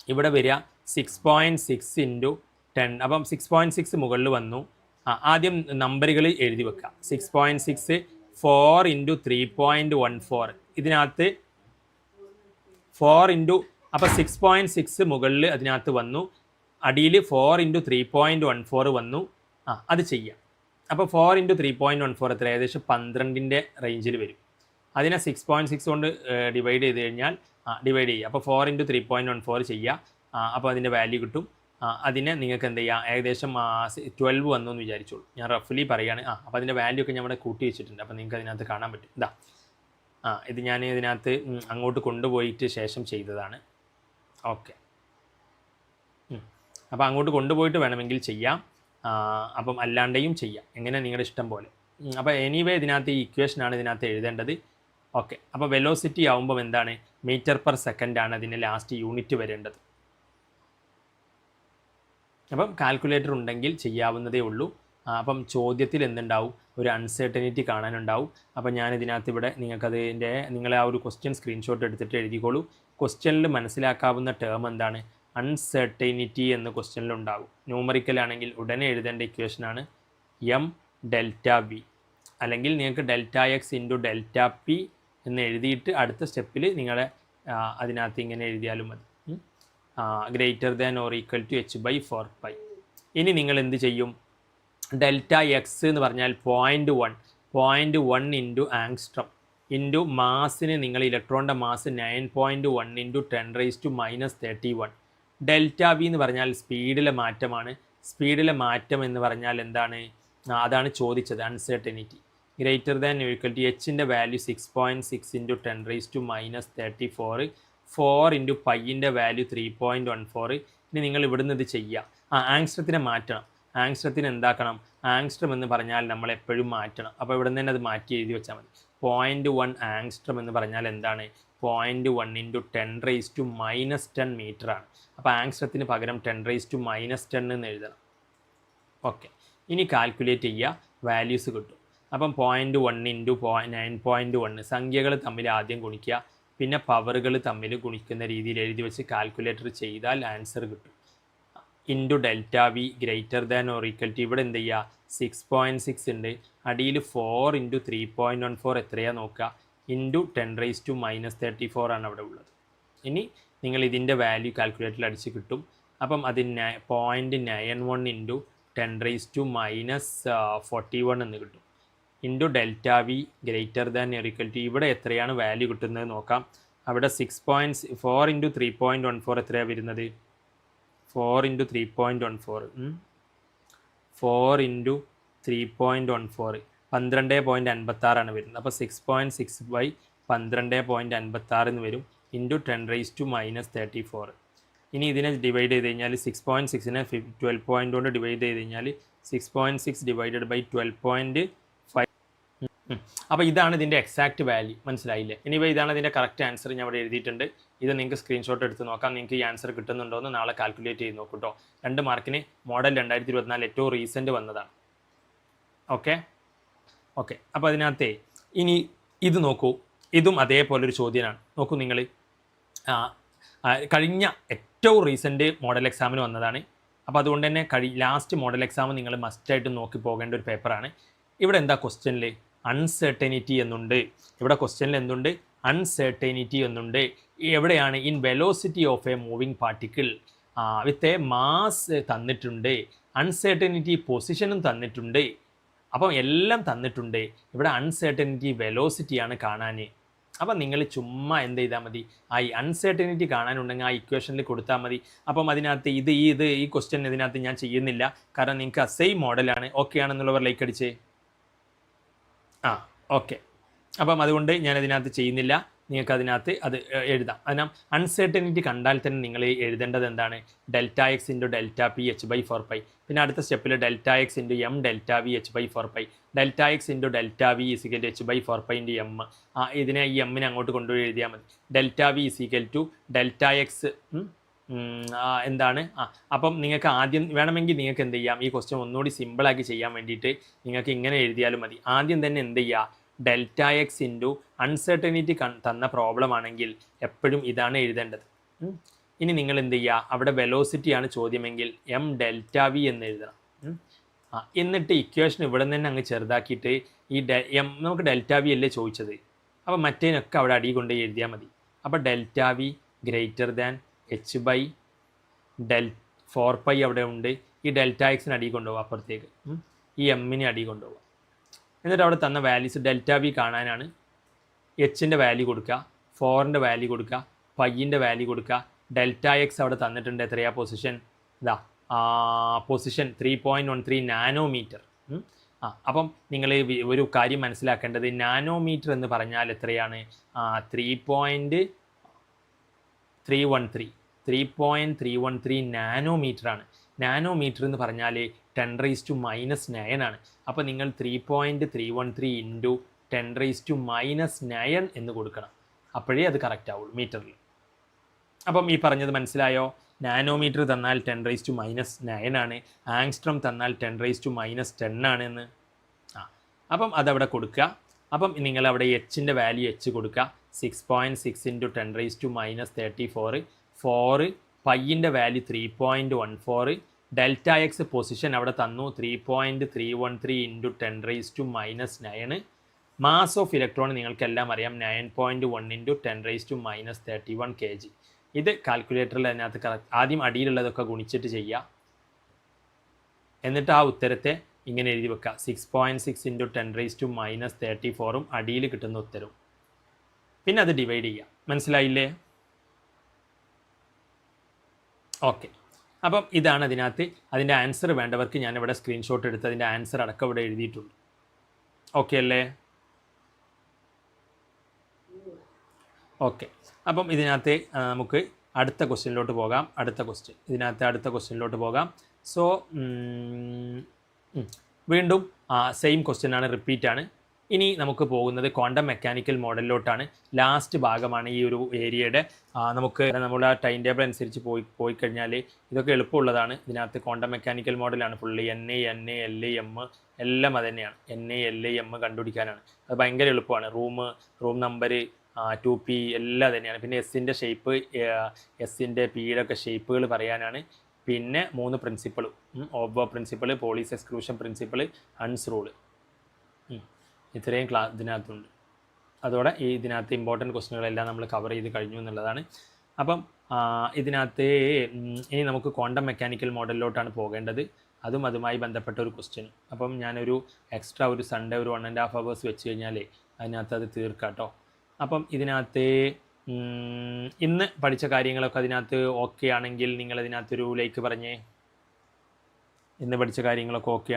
ഇവിടെ വരിക 6.6 ഇൻറ്റു 10. അപ്പം 6.6 മുകളിൽ വന്നു. ആദ്യം നമ്പറുകൾ എഴുതി വെക്കുക. 6.6 4 ഇൻറ്റു 3.14. ഇതിനകത്ത് 4 ഇൻറ്റു അപ്പോൾ 6.6 മുകളിൽ അതിനകത്ത് വന്നു, അടിയിൽ 4 ഇൻറ്റു 3.14 വന്നു. അത് ചെയ്യാം. അപ്പോൾ 4 ഇൻറ്റു 3.14 എത്ര? ഏകദേശം 12ൻ്റെ റേഞ്ചിൽ വരും. അതിനെ 6.6 കൊണ്ട് ഡിവൈഡ് ചെയ്ത് കഴിഞ്ഞാൽ ഡിവൈഡ് ചെയ്യുക. അപ്പോൾ 4 ഇൻറ്റു 3.14 ചെയ്യുക. അപ്പോൾ അതിൻ്റെ വാല്യൂ കിട്ടും. അതിനെ നിങ്ങൾക്ക് എന്ത് ചെയ്യുക, ഏകദേശം 12 വന്നു എന്ന് വിചാരിച്ചോളൂ. ഞാൻ റഫ്ലി പറയുകയാണ്. അപ്പോൾ അതിൻ്റെ വാല്യൂ ഒക്കെ ഞാൻ ഇവിടെ കൂട്ടി വെച്ചിട്ടുണ്ട്. അപ്പോൾ നിങ്ങൾക്ക് അതിനകത്ത് കാണാൻ പറ്റും. ഇതാ ഇത് ഞാൻ ഇതിനകത്ത് അങ്ങോട്ട് കൊണ്ടുപോയിട്ട് ശേഷം ചെയ്തതാണ്. ഓക്കെ, അപ്പോൾ അങ്ങോട്ട് കൊണ്ടുപോയിട്ട് വേണമെങ്കിൽ ചെയ്യാം, അപ്പം അല്ലാണ്ടെയും ചെയ്യാം, എങ്ങനെ നിങ്ങളുടെ ഇഷ്ടം പോലെ. അപ്പോൾ എനിവേ ഇതിനകത്ത് ഈ ഇക്വേഷനാണ് ഇതിനകത്ത് എഴുതേണ്ടത്. ഓക്കെ, അപ്പോൾ വെലോസിറ്റി ആവുമ്പം എന്താണ്, മീറ്റർ പെർ സെക്കൻഡ് ആണ് അതിൻ്റെ ലാസ്റ്റ് യൂണിറ്റ് വരേണ്ടത്. അപ്പം കാൽക്കുലേറ്റർ ഉണ്ടെങ്കിൽ ചെയ്യാവുന്നതേ ഉള്ളൂ. അപ്പം ചോദ്യത്തിൽ എന്തുണ്ടാവും, ഒരു അൺസെർട്ടനിറ്റി കാണാനുണ്ടാവും. അപ്പം ഞാനിതിനകത്ത് ഇവിടെ നിങ്ങളെ ആ ഒരു ക്വസ്റ്റ്യൻ സ്ക്രീൻഷോട്ട് എടുത്തിട്ട് എഴുതിക്കോളൂ. ക്വസ്റ്റ്യനിൽ മനസ്സിലാക്കാവുന്ന ടേം എന്താണ്, അൺസെർട്ടനിറ്റി എന്ന് ക്വസ്റ്റ്യനിലുണ്ടാകും. ന്യൂമറിക്കലാണെങ്കിൽ ഉടനെ എഴുതേണ്ട ഇക്വേഷനാണ് എം ഡെൽറ്റ വി, അല്ലെങ്കിൽ നിങ്ങൾക്ക് delta x into delta p എന്ന് എഴുതിയിട്ട് അടുത്ത സ്റ്റെപ്പിൽ നിങ്ങളെ അതിനകത്ത് ഇങ്ങനെ എഴുതിയാലും മതി. Greater than or equal to h/4π. ഇനി നിങ്ങൾ എന്ത് ചെയ്യും, ഡെൽറ്റ എക്സ് എന്ന് പറഞ്ഞാൽ 0.1 ഇൻറ്റു ആങ്സ്ട്രം ഇൻറ്റു മാസിന് നിങ്ങൾ ഇലക്ട്രോണിൻ്റെ മാസ് 9.1 ഇൻറ്റു 10⁻⁻31. ഡെൽറ്റ വി എന്ന് പറഞ്ഞാൽ സ്പീഡിലെ മാറ്റമാണ്. സ്പീഡിലെ മാറ്റം എന്ന് പറഞ്ഞാൽ എന്താണ്, അതാണ് ചോദിച്ചത്, uncertainty. Greater than equal to എച്ചിൻ്റെ വാല്യൂ 6.6 ഇൻറ്റു 10⁻34, 4 ഇൻറ്റു പൈൻ്റെ വാല്യൂ 3.14. ഇനി നിങ്ങൾ ഇവിടുന്ന് ഇത് ചെയ്യുക. ആങ്സ്ട്രത്തിനെ മാറ്റണം. ആങ്സ്ട്രത്തിന് എന്താക്കണം, ആങ്സ്ട്രം എന്ന് പറഞ്ഞാൽ നമ്മൾ എപ്പോഴും മാറ്റണം. അപ്പോൾ ഇവിടെ നിന്ന് തന്നെ അത് മാറ്റി എഴുതി വെച്ചാൽ മതി. 0.1 ആങ്സ്ട്രം എന്ന് പറഞ്ഞാൽ എന്താണ്, 0.1 ഇൻറ്റു 10⁻⁻10 മീറ്ററാണ്. അപ്പോൾ ആങ്സ്ട്രത്തിന് പകരം 10⁻⁻10 എന്ന് എഴുതണം. ഓക്കെ, ഇനി കാൽക്കുലേറ്റ് ചെയ്യുക, വാല്യൂസ് കിട്ടും. അപ്പം 0.1 ഇൻറ്റു 9.1 സംഖ്യകൾ തമ്മിൽ ആദ്യം ഗുണിക്കുക, പിന്നെ പവറുകൾ തമ്മിൽ ഗുണിക്കുന്ന രീതിയിൽ എഴുതി വെച്ച് കാൽക്കുലേറ്റർ ചെയ്താൽ ആൻസർ കിട്ടും. Into delta v greater than or equal to, ഇവിടെ എന്ത് ചെയ്യുക, 6.6 ഉണ്ട്, അടിയിൽ 4 ഇൻറ്റു 3.14 എത്രയാണ് നോക്കുക, ഇൻറ്റു 10⁻⁻34 ആണ് അവിടെ ഉള്ളത്. ഇനി നിങ്ങൾ ഇതിൻ്റെ വാല്യൂ കാൽക്കുലേറ്ററിൽ അടിച്ച് കിട്ടും. അപ്പം അത് 0.91 ഇൻറ്റു 10⁻⁻41 എന്ന് കിട്ടും. Into delta v greater than or equal to, ഇവിടെ എത്രയാണ് വാല്യൂ കിട്ടുന്നത് നോക്കാം. അവിടെ 4 ഇൻറ്റു 3.14 എത്രയാണ് വരുന്നത്, 4 ഇൻറ്റു 3.14 4 ഇൻറ്റു 3.14 12.56 വരുന്നത്. അപ്പോൾ 6.6/12.56 എന്ന് വരും, ഇൻറ്റു 10⁻⁻34. ഇനി ഇതിനെ ഡിവൈഡ് ചെയ്ത് കഴിഞ്ഞാൽ 6.6നെ 12 കൊണ്ട് ഡിവൈഡ് ചെയ്ത് കഴിഞ്ഞാൽ 6.6 ഡിവൈഡഡ് ബൈ 12.5. അപ്പോൾ ഇതാണ് ഇതിൻ്റെ എക്സാക്റ്റ് വാല്യൂ, മനസ്സിലായില്ലേ? ഇനിവേ ഇതാണ് ഇതിൻ്റെ കറക്റ്റ് ആൻസർ, ഞാൻ ഇവിടെ എഴുതിയിട്ടുണ്ട്. ഇത് നിങ്ങൾക്ക് സ്ക്രീൻഷോട്ട് എടുത്ത് നോക്കാം. നിങ്ങൾക്ക് ഈ ആൻസർ കിട്ടുന്നുണ്ടോ എന്ന് നാളെ കാൽക്കുലേറ്റ് ചെയ്ത് നോക്കൂ കേട്ടോ. 2 മാർക്കിന് മോഡൽ 2024 ഏറ്റവും റീസെൻറ്റ് വന്നതാണ്. ഓക്കെ, അപ്പോൾ അതിനകത്തെ ഇനി ഇത് നോക്കൂ, ഇതും അതേപോലൊരു ചോദ്യമാണ്. നോക്കൂ നിങ്ങൾ, കഴിഞ്ഞ ഏറ്റവും റീസെൻറ്റ് മോഡൽ എക്സാമിന് വന്നതാണ്. അപ്പോൾ അതുകൊണ്ട് തന്നെ ലാസ്റ്റ് മോഡൽ എക്സാം നിങ്ങൾ മസ്റ്റായിട്ട് നോക്കി പോകേണ്ട ഒരു പേപ്പറാണ്. ഇവിടെ എന്താ ക്വസ്റ്റ്യനിൽ അൺസെർട്ടനിറ്റി എന്നുണ്ട്. ഇവിടെ ക്വസ്റ്റ്യനിൽ എന്തുണ്ട്, അൺസെർട്ടനിറ്റി എന്നുണ്ട്. എവിടെയാണ്, in velocity of a moving particle with a mass തന്നിട്ടുണ്ട്, അൺസെർട്ടനിറ്റി പൊസിഷനും തന്നിട്ടുണ്ട്. അപ്പം എല്ലാം തന്നിട്ടുണ്ട്. ഇവിടെ അൺസെർട്ടനിറ്റി വെലോസിറ്റിയാണ് കാണാൻ. അപ്പം നിങ്ങൾ ചുമ്മാ എന്ത് ചെയ്താൽ മതി, ഈ അൺസെർട്ടനിറ്റി കാണാനുണ്ടെങ്കിൽ ആ ഇക്വേഷനിൽ കൊടുത്താൽ മതി. അപ്പം അതിനകത്ത് ഈ ക്വസ്റ്റ്യൻ ഇതിനകത്ത് ഞാൻ ചെയ്യുന്നില്ല, കാരണം നിങ്ങൾക്ക് സെയിം മോഡലാണ്. ഓക്കെ ആണെന്നുള്ളവർ ലൈക്ക് അടിച്ചേ. ഓക്കെ, അപ്പം അതുകൊണ്ട് ഞാനതിനകത്ത് ചെയ്യുന്നില്ല. നിങ്ങൾക്ക് അതിനകത്ത് അത് എഴുതാം. അതിനാൽ അൺസെർട്ടനിറ്റി കണ്ടാൽ തന്നെ നിങ്ങൾ എഴുതേണ്ടത് എന്താണ്, delta x into delta p h/4π. പിന്നെ അടുത്ത സ്റ്റെപ്പിൽ delta x into m delta v h/4π. Delta x into delta v is equal to h/4π into m. ഇതിനെ ഈ എമ്മിനെ അങ്ങോട്ട് കൊണ്ടുപോയി എഴുതിയാൽ മതി. Delta v is equal to delta x എന്താണ്. അപ്പം നിങ്ങൾക്ക് ആദ്യം വേണമെങ്കിൽ നിങ്ങൾക്ക് എന്ത് ചെയ്യാം, ഈ ക്വസ്റ്റ്യൻ ഒന്നുകൂടി സിമ്പിളാക്കി ചെയ്യാൻ വേണ്ടിയിട്ട് നിങ്ങൾക്ക് ഇങ്ങനെ എഴുതിയാലും മതി. ആദ്യം തന്നെ എന്ത് ചെയ്യുക, ഡെൽറ്റ എക്സ് ഇൻറ്റു അൺസെർട്ടനിറ്റി തന്ന പ്രോബ്ലം ആണെങ്കിൽ എപ്പോഴും ഇതാണ് എഴുതേണ്ടത്. ഇനി നിങ്ങൾ എന്ത് ചെയ്യുക, അവിടെ വെലോസിറ്റിയാണ് ചോദ്യമെങ്കിൽ എം ഡെൽറ്റ വി എന്ന് എഴുതണം. എന്നിട്ട് ഇക്വേഷൻ ഇവിടെ നിന്ന് തന്നെ അങ്ങ് ചെറുതാക്കിയിട്ട് ഈ നമുക്ക് ഡെൽറ്റ വി അല്ലേ ചോദിച്ചത്, അപ്പോൾ മറ്റേനൊക്കെ അവിടെ അടി കൊണ്ട് എഴുതിയാൽ മതി. അപ്പോൾ delta v greater than h by 4π അവിടെ ഉണ്ട്. ഈ ഡെൽറ്റ എക്സിന് അടി കൊണ്ടുപോകുക അപ്പുറത്തേക്ക്, ഈ എമ്മിനെ അടി കൊണ്ടുപോകുക. എന്നിട്ട് അവിടെ തന്ന വാല്യൂസ് ഡെൽറ്റ വി കാണാനാണ് എച്ചിൻ്റെ വാല്യൂ കൊടുക്കുക, 4ൻ്റെ വാല്യൂ കൊടുക്കുക, പൈൻ്റെ വാല്യൂ കൊടുക്കുക. ഡെൽറ്റ എക്സ് അവിടെ തന്നിട്ടുണ്ട്, എത്രയാ പൊസിഷൻ, ഇതാ പൊസിഷൻ 3.13 നാനോമീറ്റർ. അപ്പം നിങ്ങൾ ഒരു കാര്യം മനസ്സിലാക്കേണ്ടത്, നാനോമീറ്റർ എന്ന് പറഞ്ഞാൽ എത്രയാണ്, 3.313 നാനോമീറ്ററാണ്. നാനോമീറ്റർ എന്ന് പറഞ്ഞാൽ 10⁻⁻⁹ ആണ്. അപ്പോൾ നിങ്ങൾ 3.313 ഇൻറ്റു 10⁻⁻⁹ എന്ന് കൊടുക്കണം, അപ്പോഴേ അത് കറക്റ്റ് ആവുള്ളൂ മീറ്ററിൽ. അപ്പം ഈ പറഞ്ഞത് മനസ്സിലായോ? നാനോമീറ്റർ തന്നാൽ 10⁻⁻⁹ ആണ്, ആങ്സ്ട്രം തന്നാൽ 10⁻⁻10 ആണ് എന്ന്. അപ്പം അതവിടെ കൊടുക്കുക. അപ്പം നിങ്ങളവിടെ എച്ചിൻ്റെ വാല്യൂ എച്ച് കൊടുക്കുക, 6.6 ഇൻറ്റു 10⁻⁻34. 4 പൈൻ്റെ വാല്യൂ 3.14. ഡെൽറ്റ എക്സ് പൊസിഷൻ അവിടെ തന്നു 3.313 ഇൻറ്റു 10⁻⁻9. മാസ് ഓഫ് ഇലക്ട്രോൺ നിങ്ങൾക്കെല്ലാം അറിയാം 9.1 ഇൻറ്റു 10⁻31 kg. ഇത് കാൽക്കുലേറ്ററിൽ അതിനകത്ത് കറക്റ്റ് ആദ്യം അടിയിലുള്ളതൊക്കെ ഗുണിച്ചിട്ട് ചെയ്യുക, എന്നിട്ട് ആ ഉത്തരത്തെ ഇങ്ങനെ എഴുതി വെക്കുക, 6.6 ഇൻറ്റു 10⁻34 അടിയിൽ കിട്ടുന്ന ഉത്തരവും, പിന്നെ അത് ഡിവൈഡ് ചെയ്യുക. മനസ്സിലായില്ലേ? ഓക്കെ. അപ്പം ഇതാണ് അതിനകത്ത്. അതിൻ്റെ ആൻസർ വേണ്ടവർക്ക് ഞാനിവിടെ സ്ക്രീൻഷോട്ട് എടുത്ത് അതിൻ്റെ ആൻസർ അടക്കം ഇവിടെ എഴുതിയിട്ടുണ്ട്. ഓക്കെ അല്ലേ? ഓക്കെ. അപ്പം ഇതിനകത്ത് നമുക്ക് അടുത്ത ക്വസ്റ്റ്യനിലോട്ട് പോകാം. അടുത്ത ക്വസ്റ്റ്യനിലോട്ട് പോകാം. സോ വീണ്ടും സെയിം ക്വസ്റ്റ്യനാണ്, റിപ്പീറ്റാണ്. ഇനി നമുക്ക് പോകുന്നത് ക്വാണ്ടം മെക്കാനിക്കൽ മോഡലിലോട്ടാണ്. ലാസ്റ്റ് ഭാഗമാണ് ഈ ഒരു ഏരിയയുടെ. നമുക്ക് നമ്മുടെ ടൈം ടേബിൾ അനുസരിച്ച് പോയി കഴിഞ്ഞാൽ ഇതൊക്കെ എളുപ്പമുള്ളതാണ്. ഇതിനകത്ത് ക്വാണ്ടം മെക്കാനിക്കൽ മോഡലാണ് ഫുള്ള്. NA, LA, M എല്ലാം അത് തന്നെയാണ്. NA, LA, M കണ്ടുപിടിക്കാനാണ്. അത് ഭയങ്കര എളുപ്പമാണ്. റൂം നമ്പർ 2P എല്ലാം തന്നെയാണ്. പിന്നെ എസിൻ്റെ ഷേപ്പ്, എസിൻ്റെ പിയുടെ ഒക്കെ ഷേപ്പുകൾ പറയാനാണ്. പിന്നെ 3 principle, oboe principle, Pauli's exclusion principle, Hund's rule, ഇത്രയും ഇതിനകത്തുണ്ട്. അതോടെ ഈ ഇതിനകത്ത് ഇമ്പോർട്ടൻറ്റ് ക്വസ്റ്റ്യനുകളെല്ലാം നമ്മൾ കവർ ചെയ്ത് കഴിഞ്ഞു എന്നുള്ളതാണ്. അപ്പം ഇതിനകത്ത് ഇനി നമുക്ക് ക്വാണ്ടം മെക്കാനിക്കൽ മോഡലിലോട്ടാണ് പോകേണ്ടത്. അതുമായി ബന്ധപ്പെട്ട ഒരു ക്വസ്റ്റ്യൻ. അപ്പം ഞാനൊരു എക്സ്ട്രാ ഒരു സൺഡേ ഒരു 1.5 hours വെച്ച് കഴിഞ്ഞാൽ അതിനകത്ത് അത് തീർക്കാം കേട്ടോ. അപ്പം ഇതിനകത്ത് ഇന്ന് പഠിച്ച കാര്യങ്ങളൊക്കെ അതിനകത്ത് ഓക്കെ ആണെങ്കിൽ നിങ്ങൾ അതിനകത്തൊരു ലൈക്ക് പറഞ്ഞേ. ഇന്ന് പഠിച്ച കാര്യങ്ങളൊക്കെ ഓക്കെ